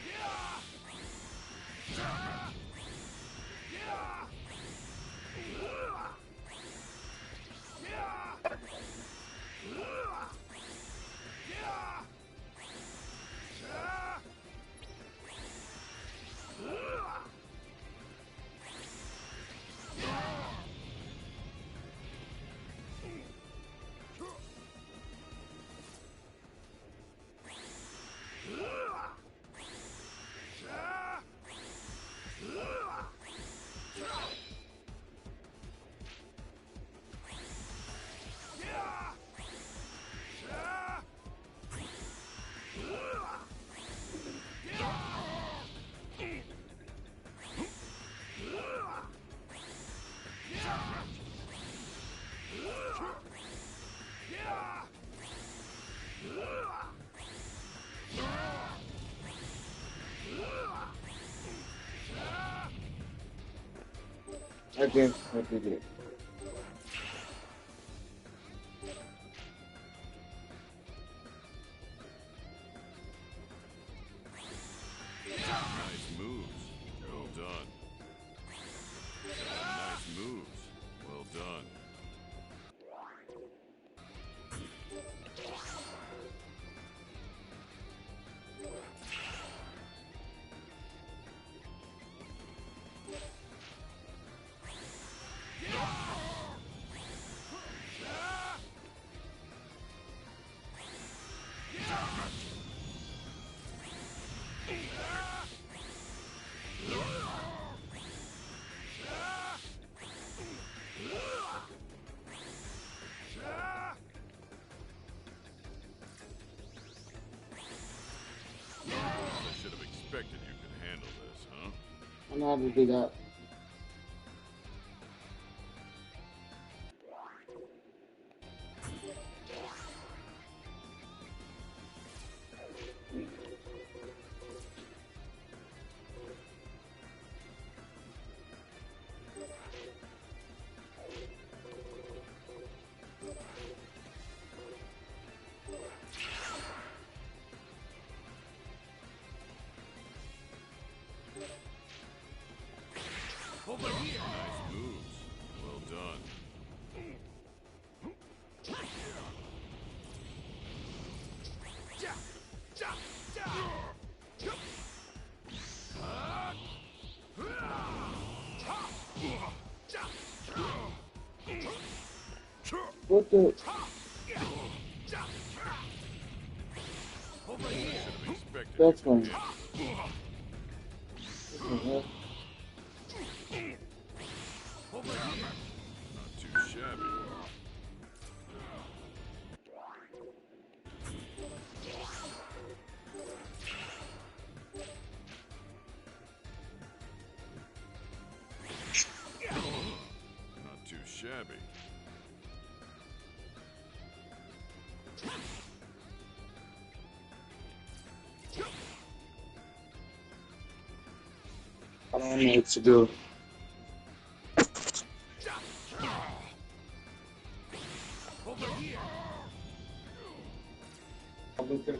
Speaker 2: I guess I did it.
Speaker 4: Nice moves. Well done. Nice moves. Well done. I should have expected you could handle this, huh?
Speaker 2: I know how to do that.
Speaker 6: What the? That's fine.
Speaker 4: Not too shabby. Not too shabby.
Speaker 3: I don't know what to do.
Speaker 4: Over here.
Speaker 3: I'll look at you.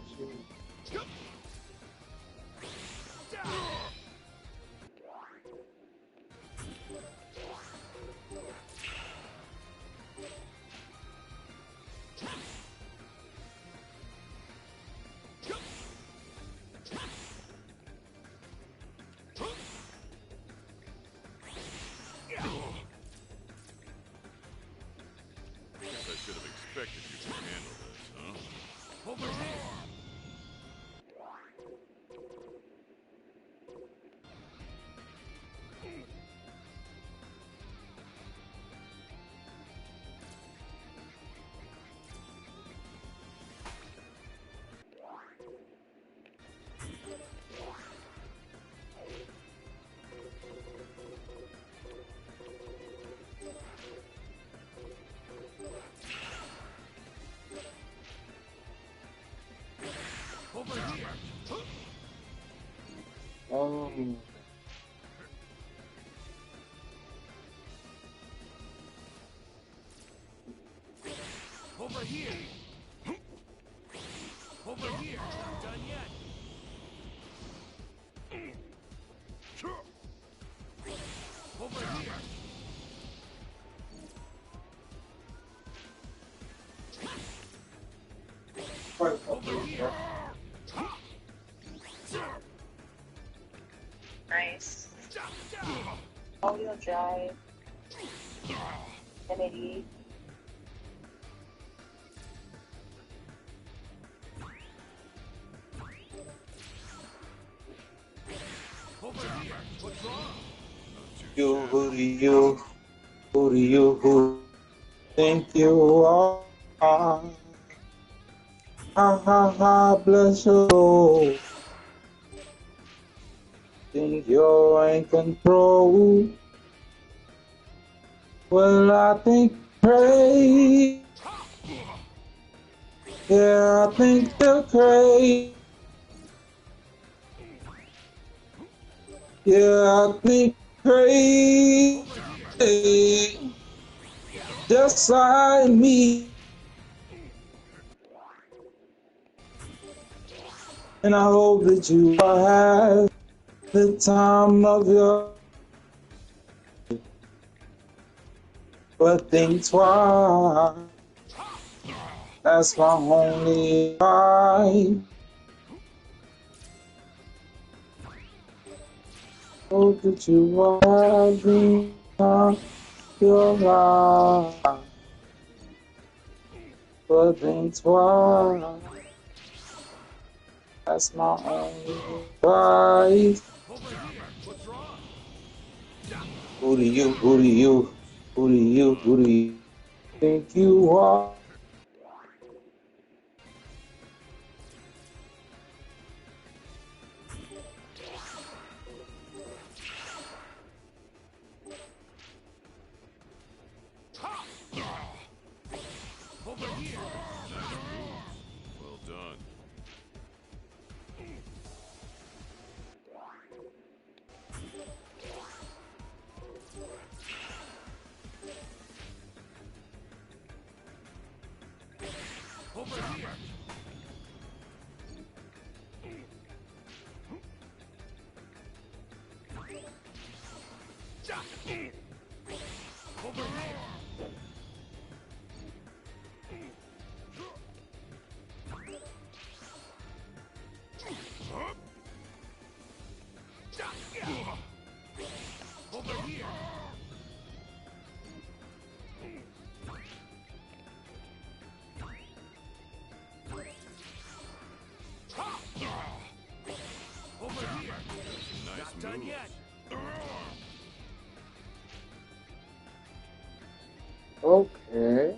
Speaker 4: Guess I should have expected you to handle this, huh? Over here. Over here. Over here. Over here. Not done yet. Over here. Over here.
Speaker 11: Nice. All-wheel drive. Kennedy.
Speaker 4: Over here. What's wrong?
Speaker 3: You, who do you, who do you, who think you are? Ha ha ha, bless you. Think you're in control. Well, I think crazy. Yeah, I think you're crazy. Yeah, I think crazy. Just like me. And I hope that you have the time of your. But think twice. That's my only advice. Hope that you are having time of your life. But think twice. That's my only advice. Who do you, who do you, who do you, who do you think you are?
Speaker 4: Over here. Nice move. Well done. Over here. Nice Not done yet.
Speaker 6: Okay.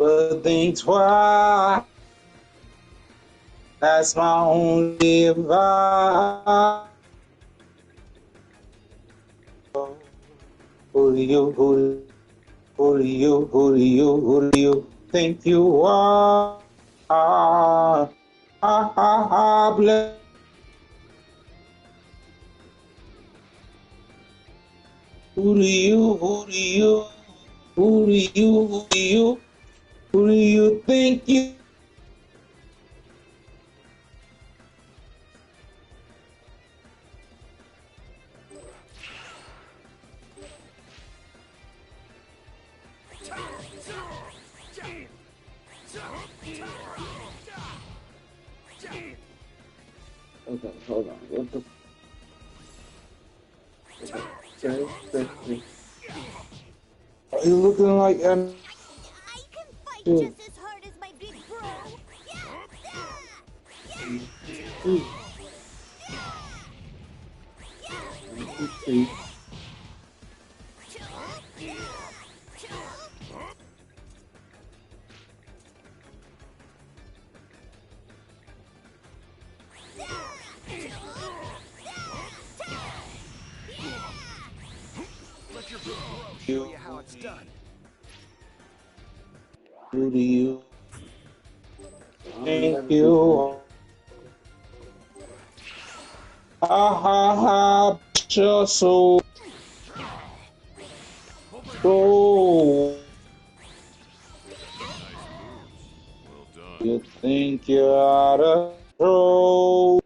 Speaker 3: But think twice. That's my only advice. Who do you think you are? Bless. Who do you think you?
Speaker 6: Okay, hold on. What the? Okay.
Speaker 3: Are you looking like
Speaker 15: I can fight just as hard as my big bro.
Speaker 13: Let your big bro show you how it's done.
Speaker 3: Who do you think you are? Your soul. Oh, you think you're out of control?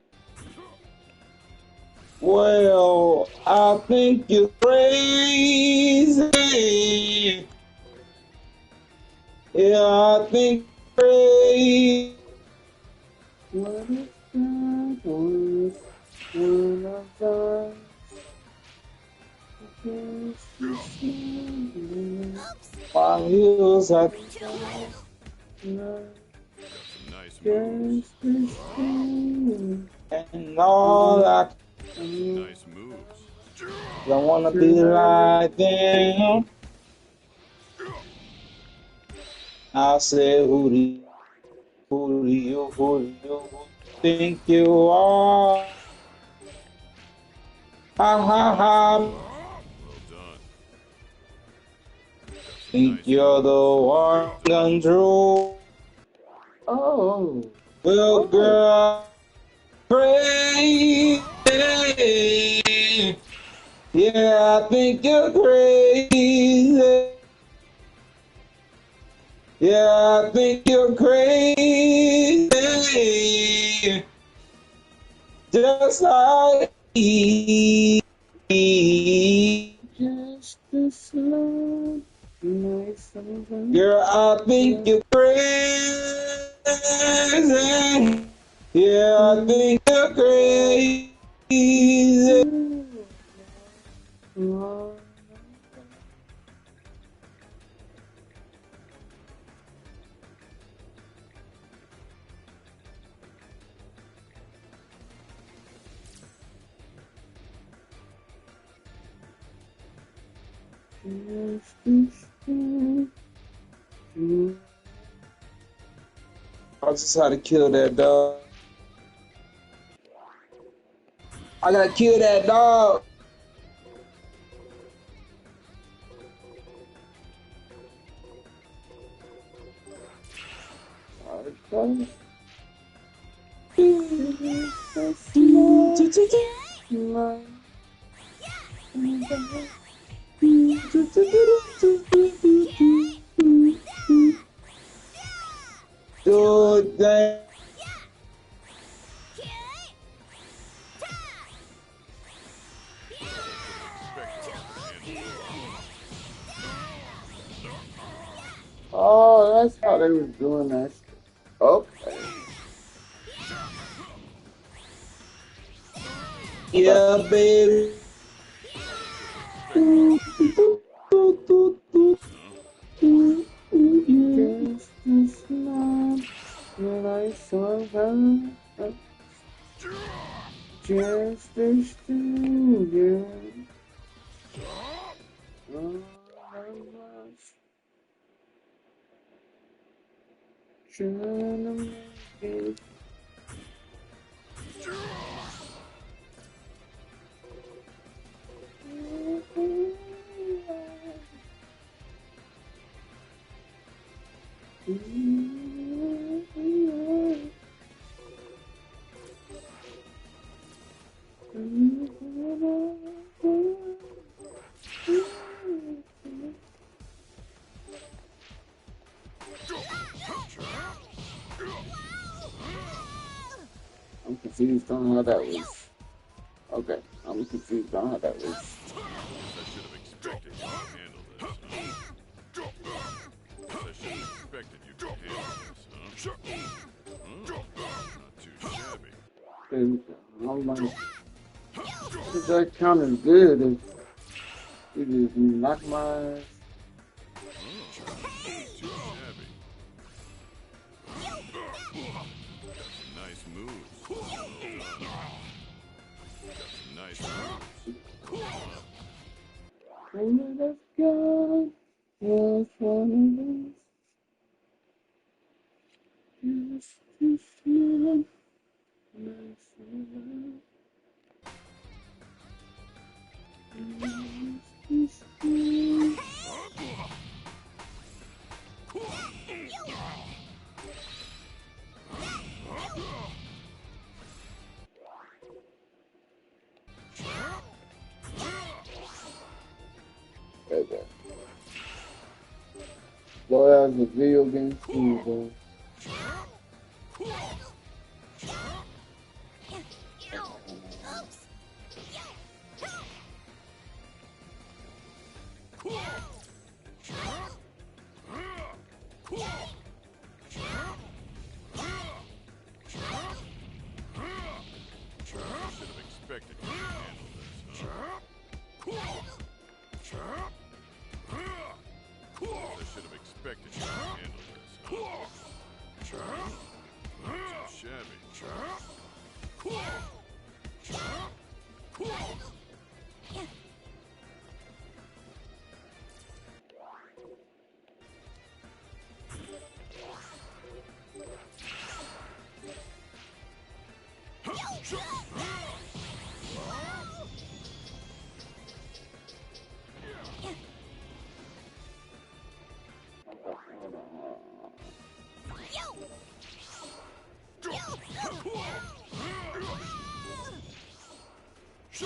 Speaker 3: Well, I think you're crazy. Yeah, I think you're crazy. My heels are
Speaker 4: Nice moves.
Speaker 3: and all I
Speaker 4: Nice moves.
Speaker 3: don't wanna be like them. I said, who do you Who do you think you are? Ha ha ha.
Speaker 4: Well done.
Speaker 3: Think you're the one control.
Speaker 6: Oh.
Speaker 3: Well,
Speaker 6: What?
Speaker 3: girl, crazy. Yeah, I think you're crazy. Yeah, I think you're crazy. Just like me.
Speaker 6: Just a slow, nice
Speaker 3: Girl, I think you're crazy. Yeah, I think you're crazy. I just had to kill that dog. I gotta kill that dog. Dude, dang.
Speaker 6: Oh, that's how they was doing that shit. Okay.
Speaker 3: Yeah, baby.
Speaker 6: Just a smile, like someone. Just a stranger. Oh, trying to make it. I'm confused on how that was. Okay, I'm confused on how that was.
Speaker 4: I should have expected you to handle this, huh? I should have expected you to handle this, huh? Not too shabby.
Speaker 6: And I'm like, that count as good if you just knock my ass.
Speaker 4: Too shabby. Got some nice moves. Well done. Got some nice moves.
Speaker 6: And let's go. Just one of those. Just to feel nice and okay. Boy, that was a video game too, bro.
Speaker 4: Should have expected you to handle this, huh? I should have expected you to handle this, huh? Not too shabby. Too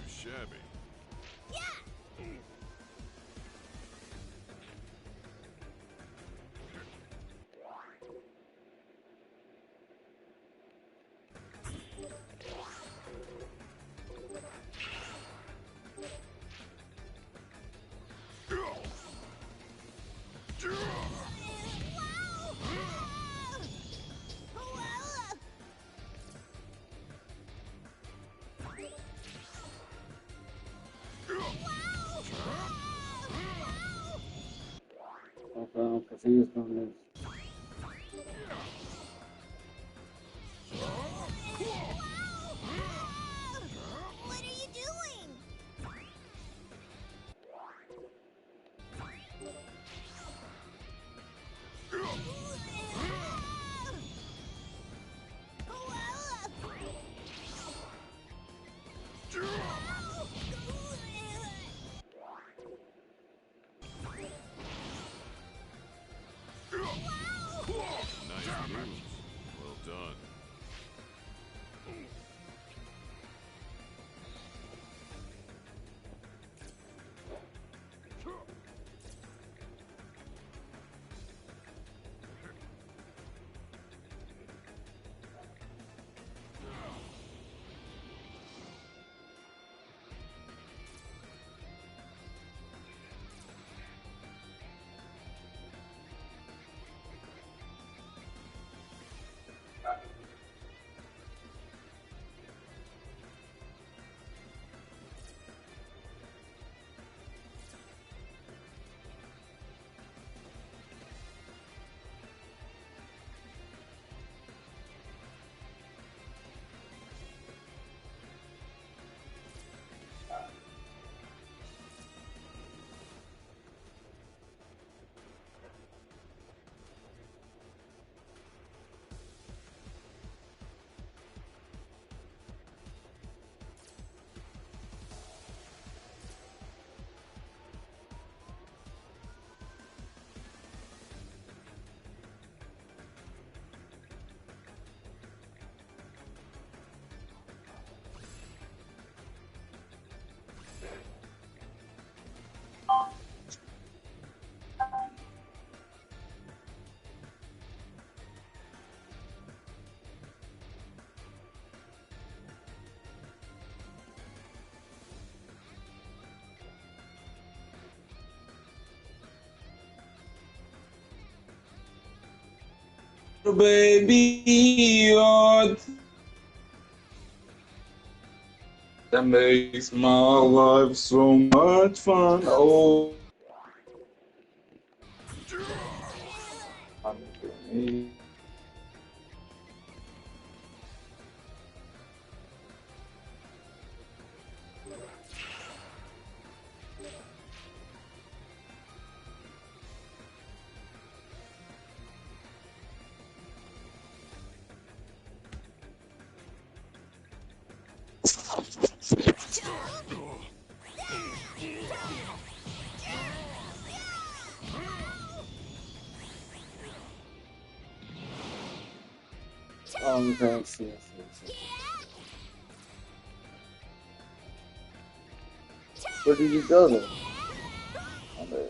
Speaker 4: shabby.
Speaker 6: Because he was doing this.
Speaker 15: What are you doing?
Speaker 4: Nice moves. Well done.
Speaker 3: Baby, you're that makes my life so much fun. Oh,
Speaker 6: Oh, okay, I see. Where did you go then? Oh, there.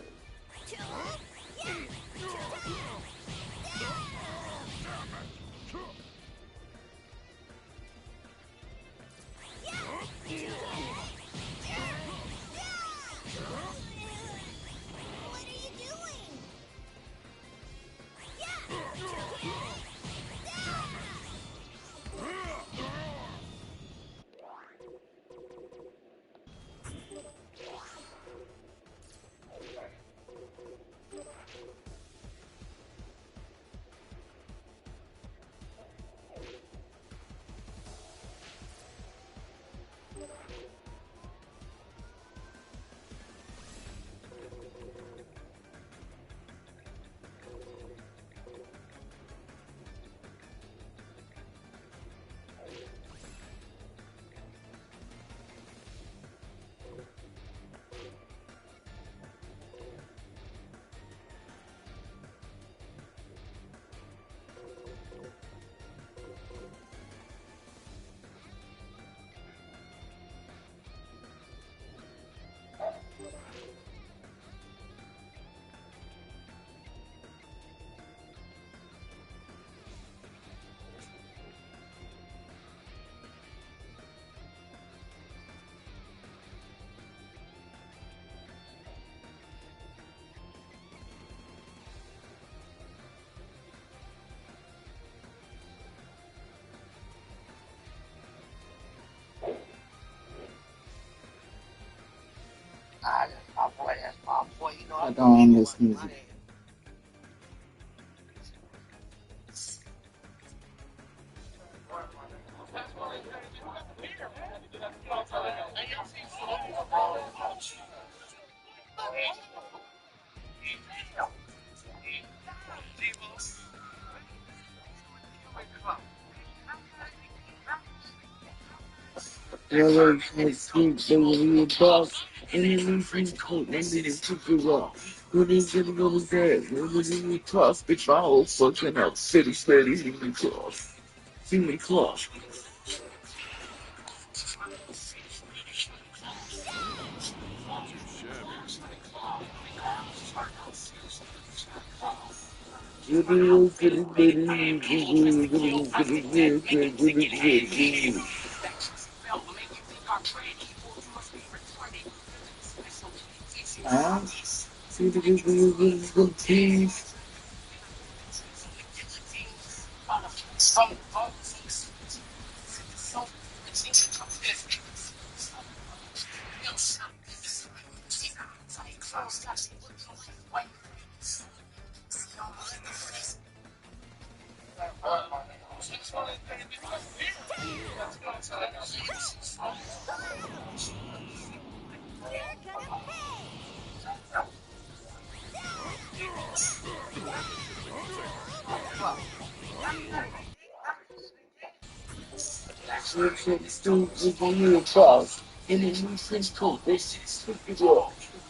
Speaker 10: My boy, that's my boy. You know,
Speaker 6: I don't miss music. Yellow sweet baby boss. Enemies in coat, and then it's super raw. When he's gonna go there, when he's in the cross, bitch, my whole fucking up. City, steady, in the cross. In the cross.
Speaker 4: Not too shabby. That should have been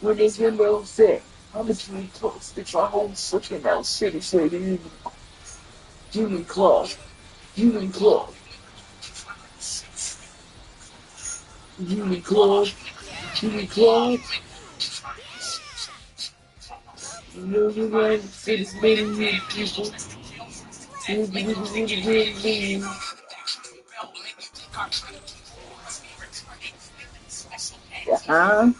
Speaker 10: When they get no set, I'm between close, bitch, my whole fucking out. City, steady, Jimmy Claus. Jimmy Claus. Jimmy Claus. Jimmy Claus. You know you right, it's many people. Huh?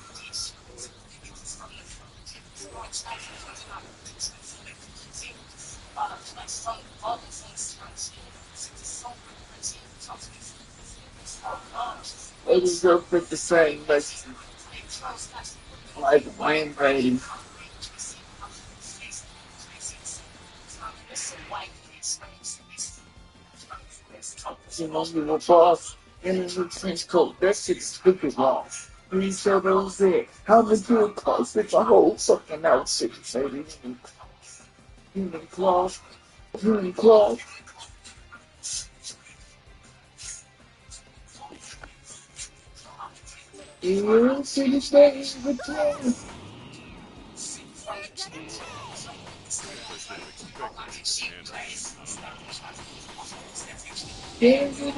Speaker 10: It is up with the same, but like Wayne Brady. You know, you were boss in a new trench coat. That shit's stupid wrong. When you said those there, how many good clothes with my whole fucking outfit? Say human claws, human claws. You see the things between.
Speaker 4: Guess they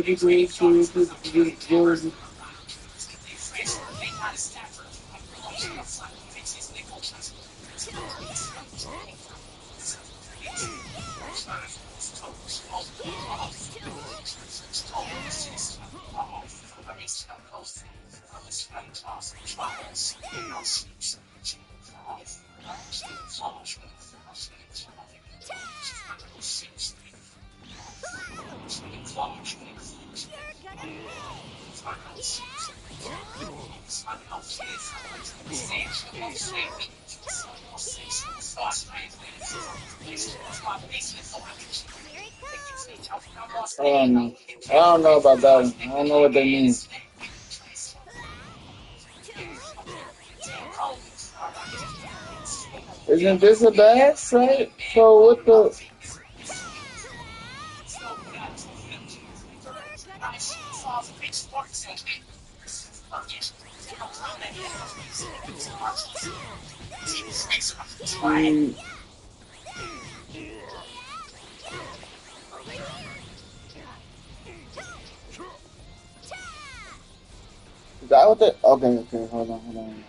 Speaker 4: didn't expect me to handle him, huh?
Speaker 6: I don't know about that one. I don't know what they mean. Isn't this a bad set? So what the? Is that what they? Okay, hold on.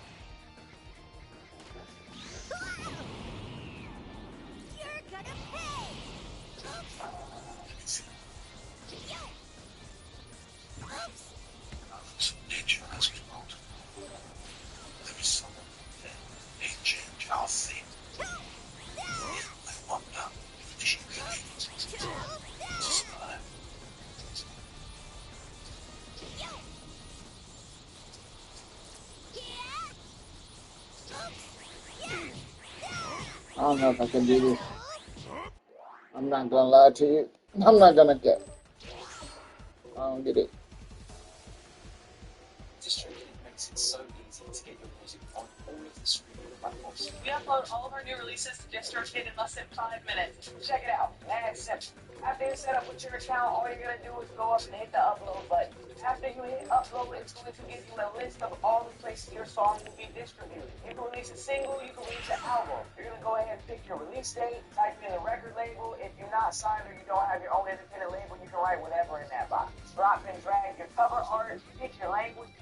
Speaker 6: don't know if I can do this. I'm not gonna lie to you. I'm not gonna get. I don't get it.
Speaker 10: DistroKid makes it so easy to get your music on all of the streaming platforms.
Speaker 17: We upload all of our new releases to DistroKid in less than 5 minutes. Check it out. And simple. After you're set up with your account, all you're going to do is go up and hit the upload button. After you hit upload, it's going to give you a list of all the places your song will be distributed. You can release a single, you can release an album. You're going to go ahead and pick your release date, type in a record label. If you're not signed or you don't have your own independent label, you can write whatever in that box. Drop and drag your cover art, pick your language.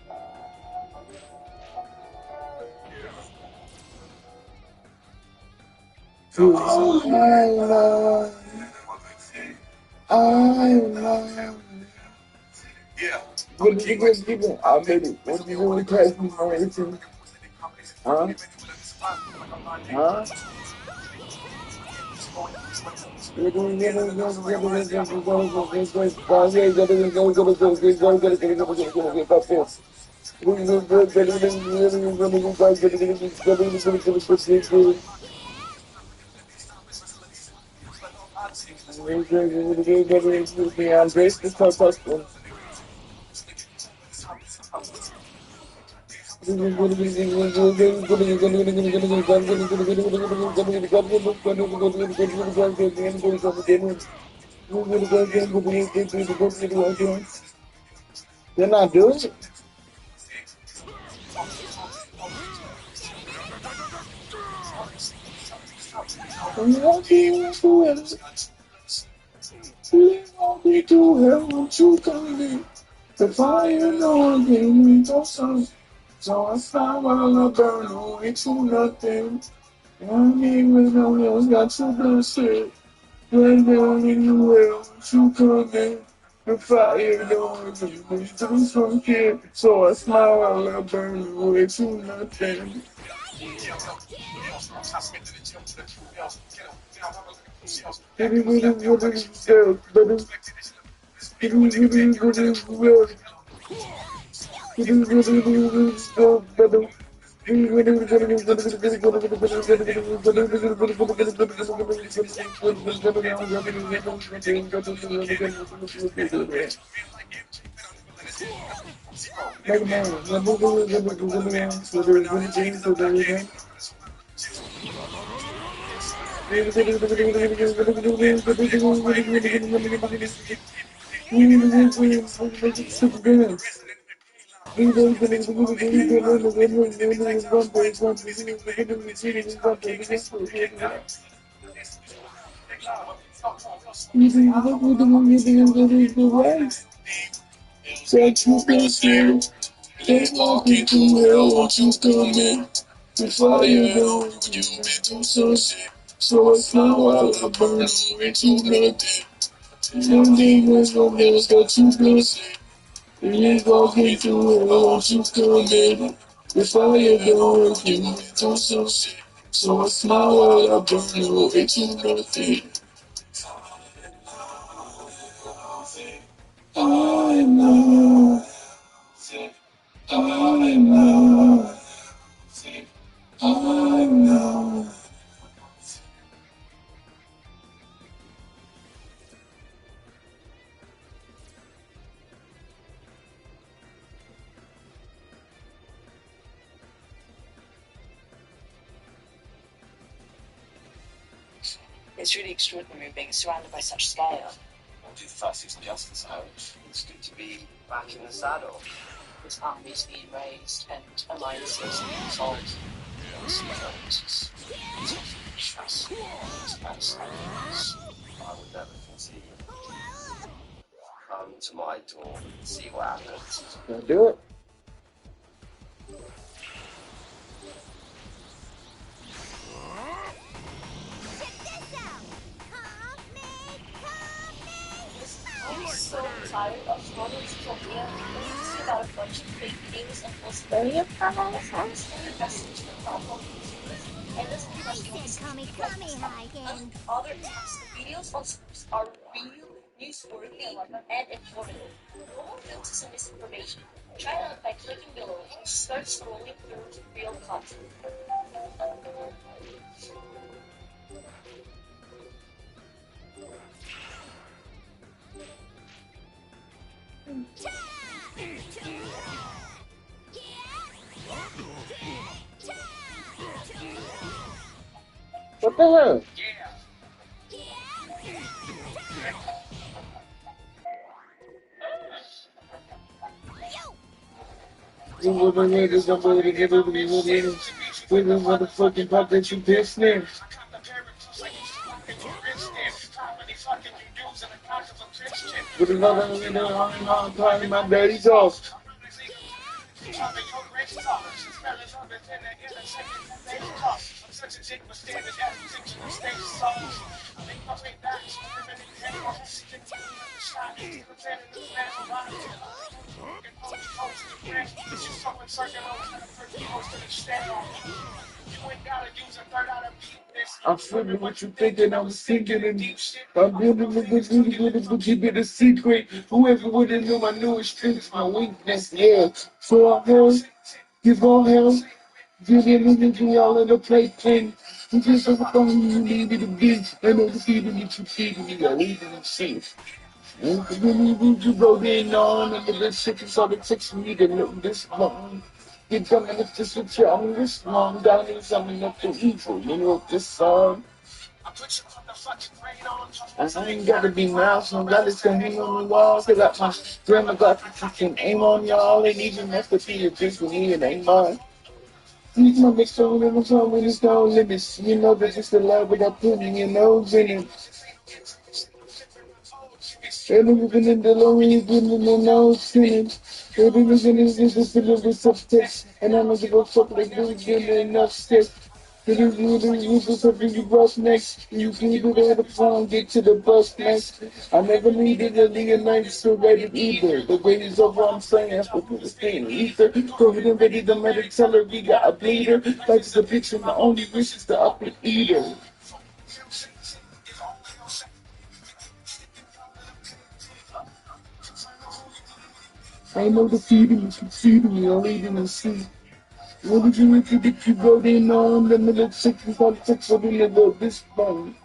Speaker 6: Yeah. What did you guys give me? I made it. What did you really pass me for anything? Huh? Huh? They're not doing it. The fire no gave me no sun, so I found while I burn away to nothing. And even though else got to bless it, when down in the well, you come in. The fire don't give me no sun here, so I smile while I burn away to nothing. Let's walk into hell, won't you come in? The fire don't you be too so sick. So it's not while I burn away to nothing. One day was no nails got you blessed. Let's walk into hell, won't you come in? The fire don't you be too so sick. So it's not while I burn away to nothing. I know. I know. I know.
Speaker 11: It's really extraordinary being surrounded by such scale.
Speaker 10: I'll do the fastest justice, I hope. It's good to be back in the saddle.
Speaker 11: With armies being raised and alliances being solved.
Speaker 10: Yes, it's trust. I would never concede. Come to my door and see what happens.
Speaker 6: Gonna do it.
Speaker 11: I'm so tired of scrolling social media only to see about a bunch of fake videos and possibility of message to the platform consumers and this frustrating other text videos on source are real, newsworthy, and informative. No more filters and misinformation. Try it out by clicking below and start scrolling through real content.
Speaker 6: What the hell? You wouldn't need to somebody to get over these little with the motherfucking pop that you pissed in. With another little on time, my daddy's off. I'm flipping what you thinking, I'm thinking, and I'm building the good, but keep it a secret. Whoever would have knew my newest strength, my weakness, yeah. So I heard, give all hell, get in and be all in the plate thing. You just have a phone you need me to be, and over feeding that you feeding me, I leave it safe. And for me, you wrote in on, and the shit is all it takes for me to live this long. You're coming if this with you on this long, down here, something up for evil, you know this song. I ain't gotta be mouse, no gotta hang on the wall. Cause I my grandma got I can aim on y'all, and even if the fear just with me, it ain't mine. These my big soul in the song with it's no limits. You know that it's the love without putting your nose in it. And even in the low, you putting in the nose in it. Every reason is just a little bit subtext. And I'm gonna give a fuck like really getting enough steps. It is really usual something you bust next. You can do it at the phone, get to the bus next. I never needed a Leonite so rated either. The wait is over, I'm saying that's what people saying. Ether, go ahead and ready to let it tell her we got a bleeder. Like the picture, my only wish is to up and eat her. Ain't no defeating me, conceding me, or even in sea. What did you think you wrote in on the middle six and politics of the middle of this one?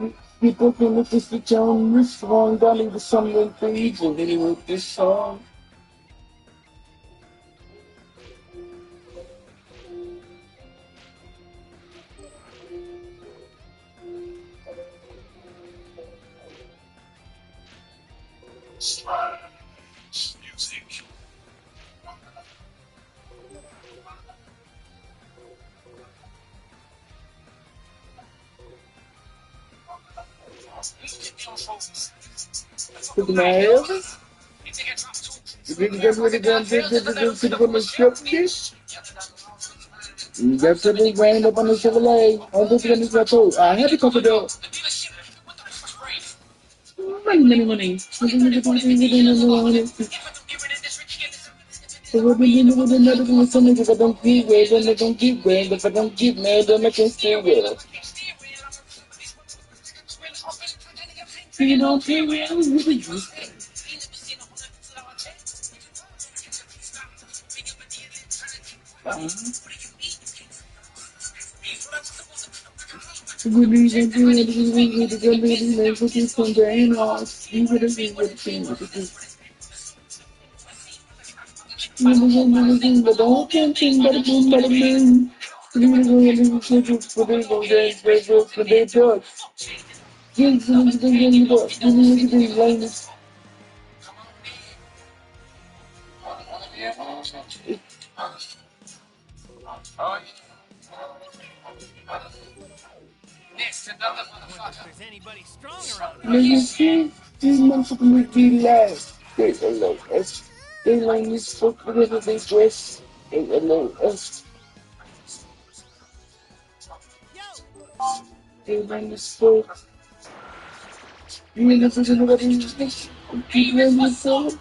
Speaker 6: People can look this switch on this wrong, darling, with someone for evil, then he wrote this song.
Speaker 10: Music.
Speaker 6: Look at my Elvis. You think that's what they're gonna take this to the strip dish? You got to be rained up on the Chevrolet. I'm just gonna get told. I had to cover the money. If I don't get well, then I don't get well. If I don't get mad, then I can stay well. You don't feel well, you
Speaker 16: There's anybody strong around here.
Speaker 6: Nigga, see, these motherfuckers be last. They alone us. They like this fuck whatever they dress. They alone us. They like this fuck. You ain't never gonna let me just keep letting myself.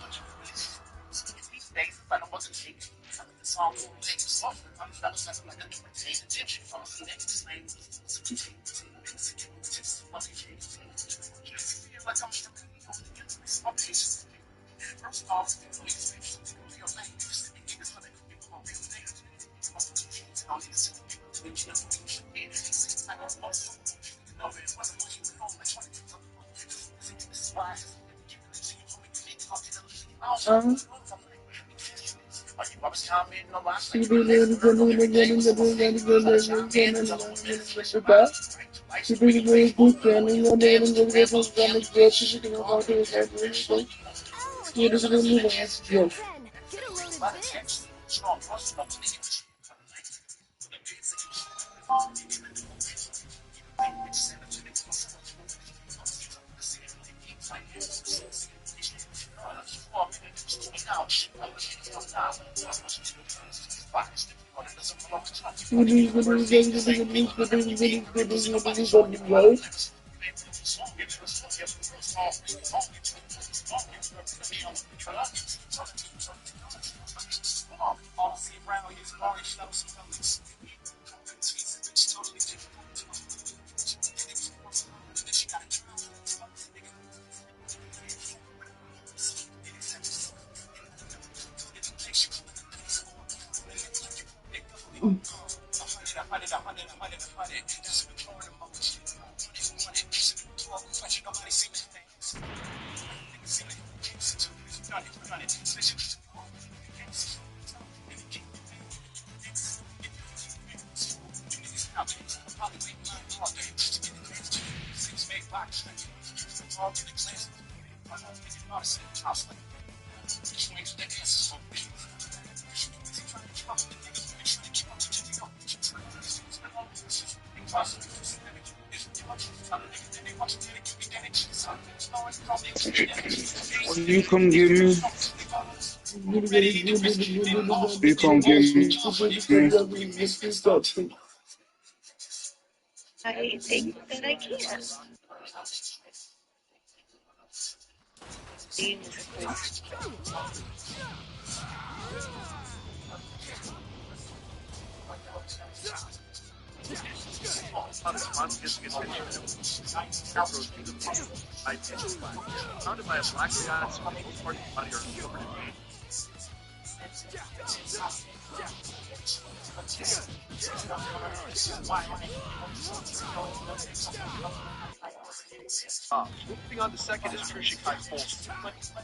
Speaker 15: Then, get a load of this.
Speaker 3: Will you come get me? You come get me.
Speaker 11: I think that I can. Jesus
Speaker 12: Surrounded by a black dot, both parts of the body are covered in paint. Moving on to second is Trushikai Pulse.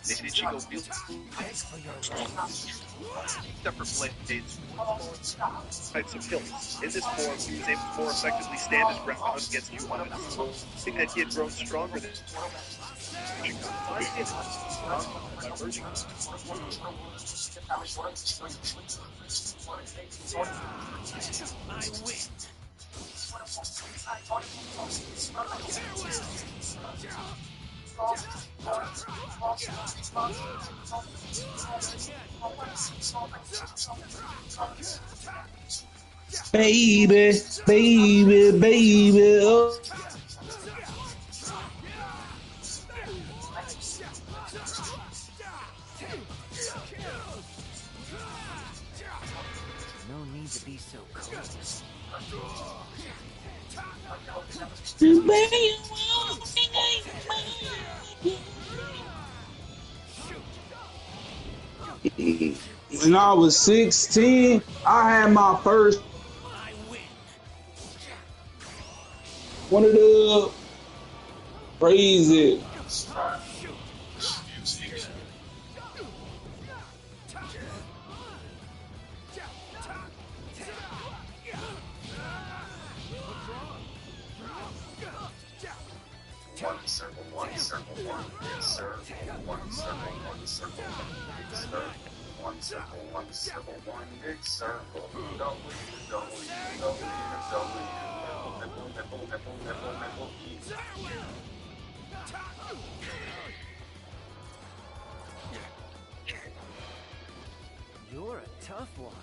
Speaker 12: This Ichigo wields separate blades, types of kills. In this form, he was able to more effectively stand his ground against two opponents. I think that he had grown stronger than
Speaker 1: I win.
Speaker 3: Baby, baby, baby. Oh.
Speaker 1: No need to be so cold.
Speaker 3: When I was 16, I had my first one of the crazy.
Speaker 6: One circle, big circle, one circle, big circle, one circle, one big circle, W, nipple, E.
Speaker 1: You're a tough one.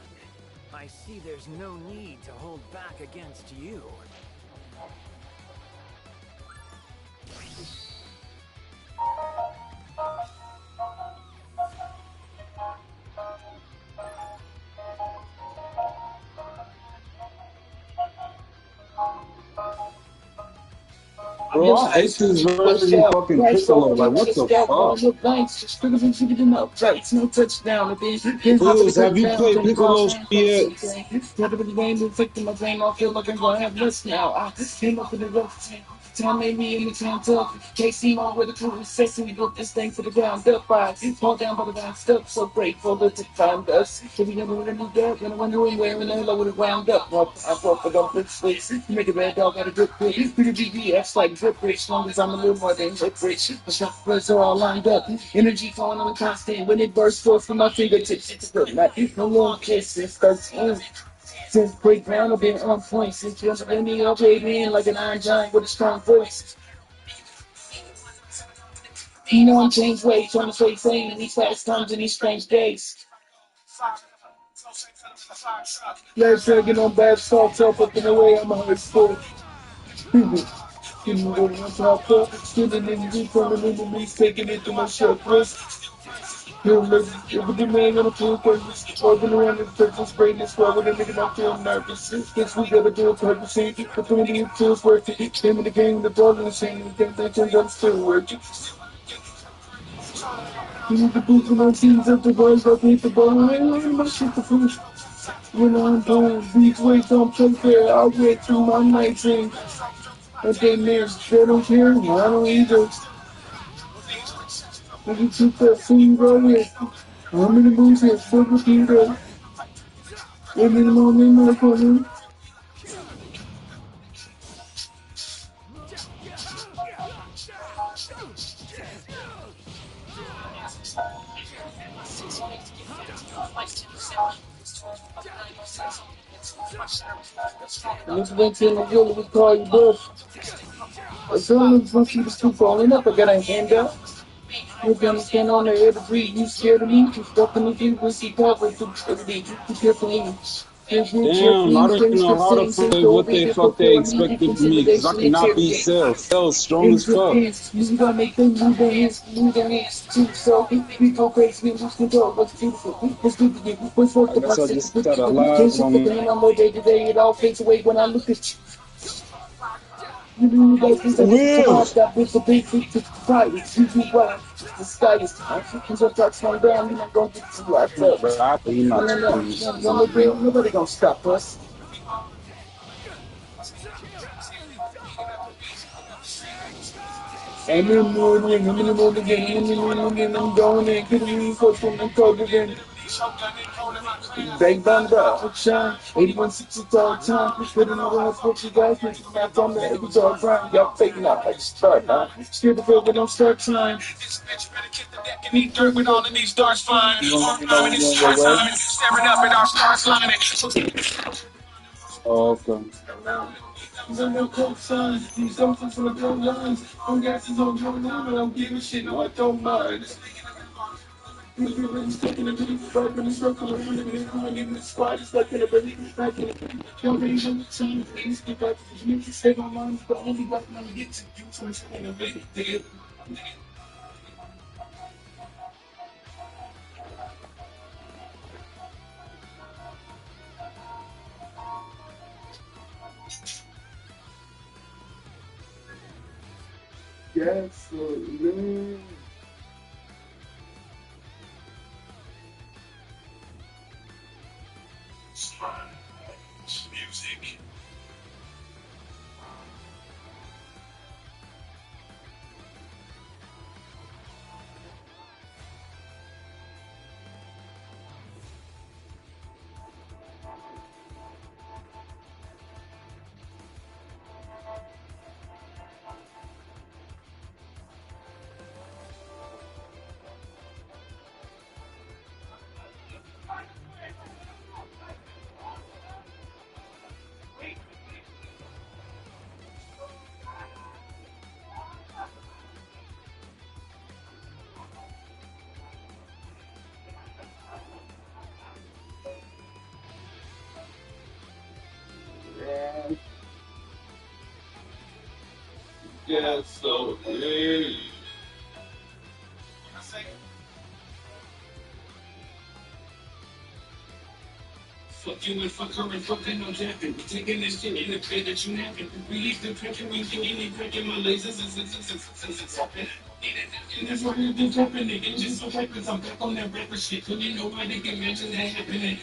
Speaker 1: I see there's no need to hold back against you.
Speaker 3: Bro, I hate this version of fucking Piccolo. Like, what the fuck? Fools, have you played Piccolo yet?
Speaker 6: Time made me in the time tough. KC on with the crew is sexy. We built this thing to the ground up. I fall down by the ground stuff. So grateful that it found us. If you never would have moved up, then I wonder where in the hell I would have wound up. Well, I brought for them big slicks. You make a bad dog out of good pitch. We the GBF's like drip rich. Long as I'm a little more than drip rich. The shot spreads are all lined up. Energy falling on the constant. When it bursts forth from my fingertips, it's a good night. No long kisses. 13. Since playground, I've been on point. Since you're in me, I'll play in like an iron giant with a strong voice. You know I'm changed ways, trying to stay sane in these fast times and these strange days. Last second on bad salt up in the way I'm a high school. Give me what I'm top up, standing in the deep from the enemies, taking it to my chakras. Every man on the pool purpose, walking around in purpose, brain is swell with a nigga, I'm feeling nervous. This week ever do a purpose, the 20 feels worth it. Name of the game, the ball in the same, the game that turns out still working. You need to boost my teams up the boys, I beat the ball, I ain't my shit to finish. When I'm playing, these weights don't play fair, I'll get through my nights in. But they miss, they don't care, I don't either. Let me keep that scene rolling. I'm in the mood here, still looking good. I'm in the moment, my corner. Let's wait till the girl will call you buff. As soon as once you was too falling up, I got a hand up. You're gonna stand on the air to breathe. You scared of me? Just stuff in the deep when she covered to be. You carefully.
Speaker 3: Damn, I don't know how to play what they fuck they expected of me, because I cannot beat Cell. Cell's strong as fuck.
Speaker 6: You gotta make them move their hands too. So we go crazy, we lose control. What's beautiful? What's good to you? What's worth
Speaker 3: I
Speaker 6: the
Speaker 3: guess I
Speaker 6: process?
Speaker 3: just
Speaker 6: Can't
Speaker 3: had a lag
Speaker 6: shut the
Speaker 3: on.
Speaker 6: pain on my day to day. It all fades away when I look at you. You really like this, I just survived that with the big feet to pride. You do well. The sky is time. Cause if that's one down, you're not gonna get too locked up.
Speaker 3: But he not
Speaker 6: No,
Speaker 3: doing this.
Speaker 6: nobody gonna stop us. I'm in the morning, I'm in the morning again, I'm in the morning, I'm going in, getting me fucking, I'm cold again. Bang bang bang, shine, 8160 all the time. Putting on the what you guys make me out on the every dog grind. Y'all faking out like start now. Scared to feel when I'm start trying. This bitch better kick the deck and eat dirt with all of these darts flying. I'm in this short time, staring up at our stars lining.
Speaker 3: Oh, okay.
Speaker 6: No more coke signs, these dolphins on the blue lines. On gases on your line, I don't give a shit, no, I don't mind. We've been sticking a beat, right when it's broken, we're in the spot, it's like in a belly, back in a belly. Don't be on the team, please get back to me. Save my mind, the only weapon I'm gonna get to you, so it's in a big deal. Yes, yeah.
Speaker 4: Music.
Speaker 6: Yes, so yeah. Fuck you and fuck her and fuck that no japping. Taking this shit in the bed that you napping. Release the picture, we thinking they cracking my lasers. And that's what we've been dropping. Nigga, just so hype, cause I'm back on that rapper shit. Cause you know why they can imagine that happening.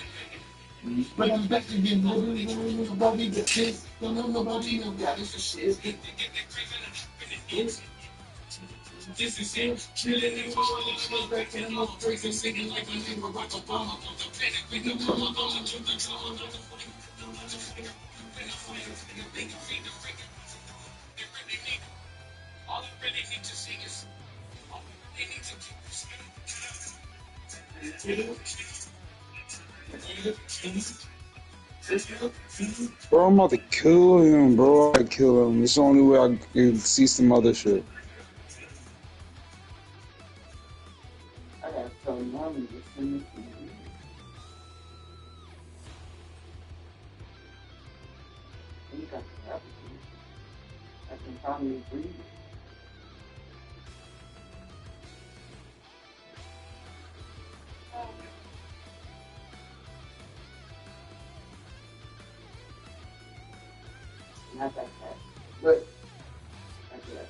Speaker 6: But I'm back again, nobody get this. Don't know nobody know that is for shit. This is it. Chilling in the world, back in the most crazy, singing like a nigga rock Obama. The panic with the mama, on to the drama. All I really need to see is, all I really need to do.
Speaker 3: Bro, I'm about to kill him, bro. I kill him. It's the only way I can see some other shit.
Speaker 6: I gotta tell mommy this thing. You got the apathy. I can finally breathe. Not that bad, but I guess.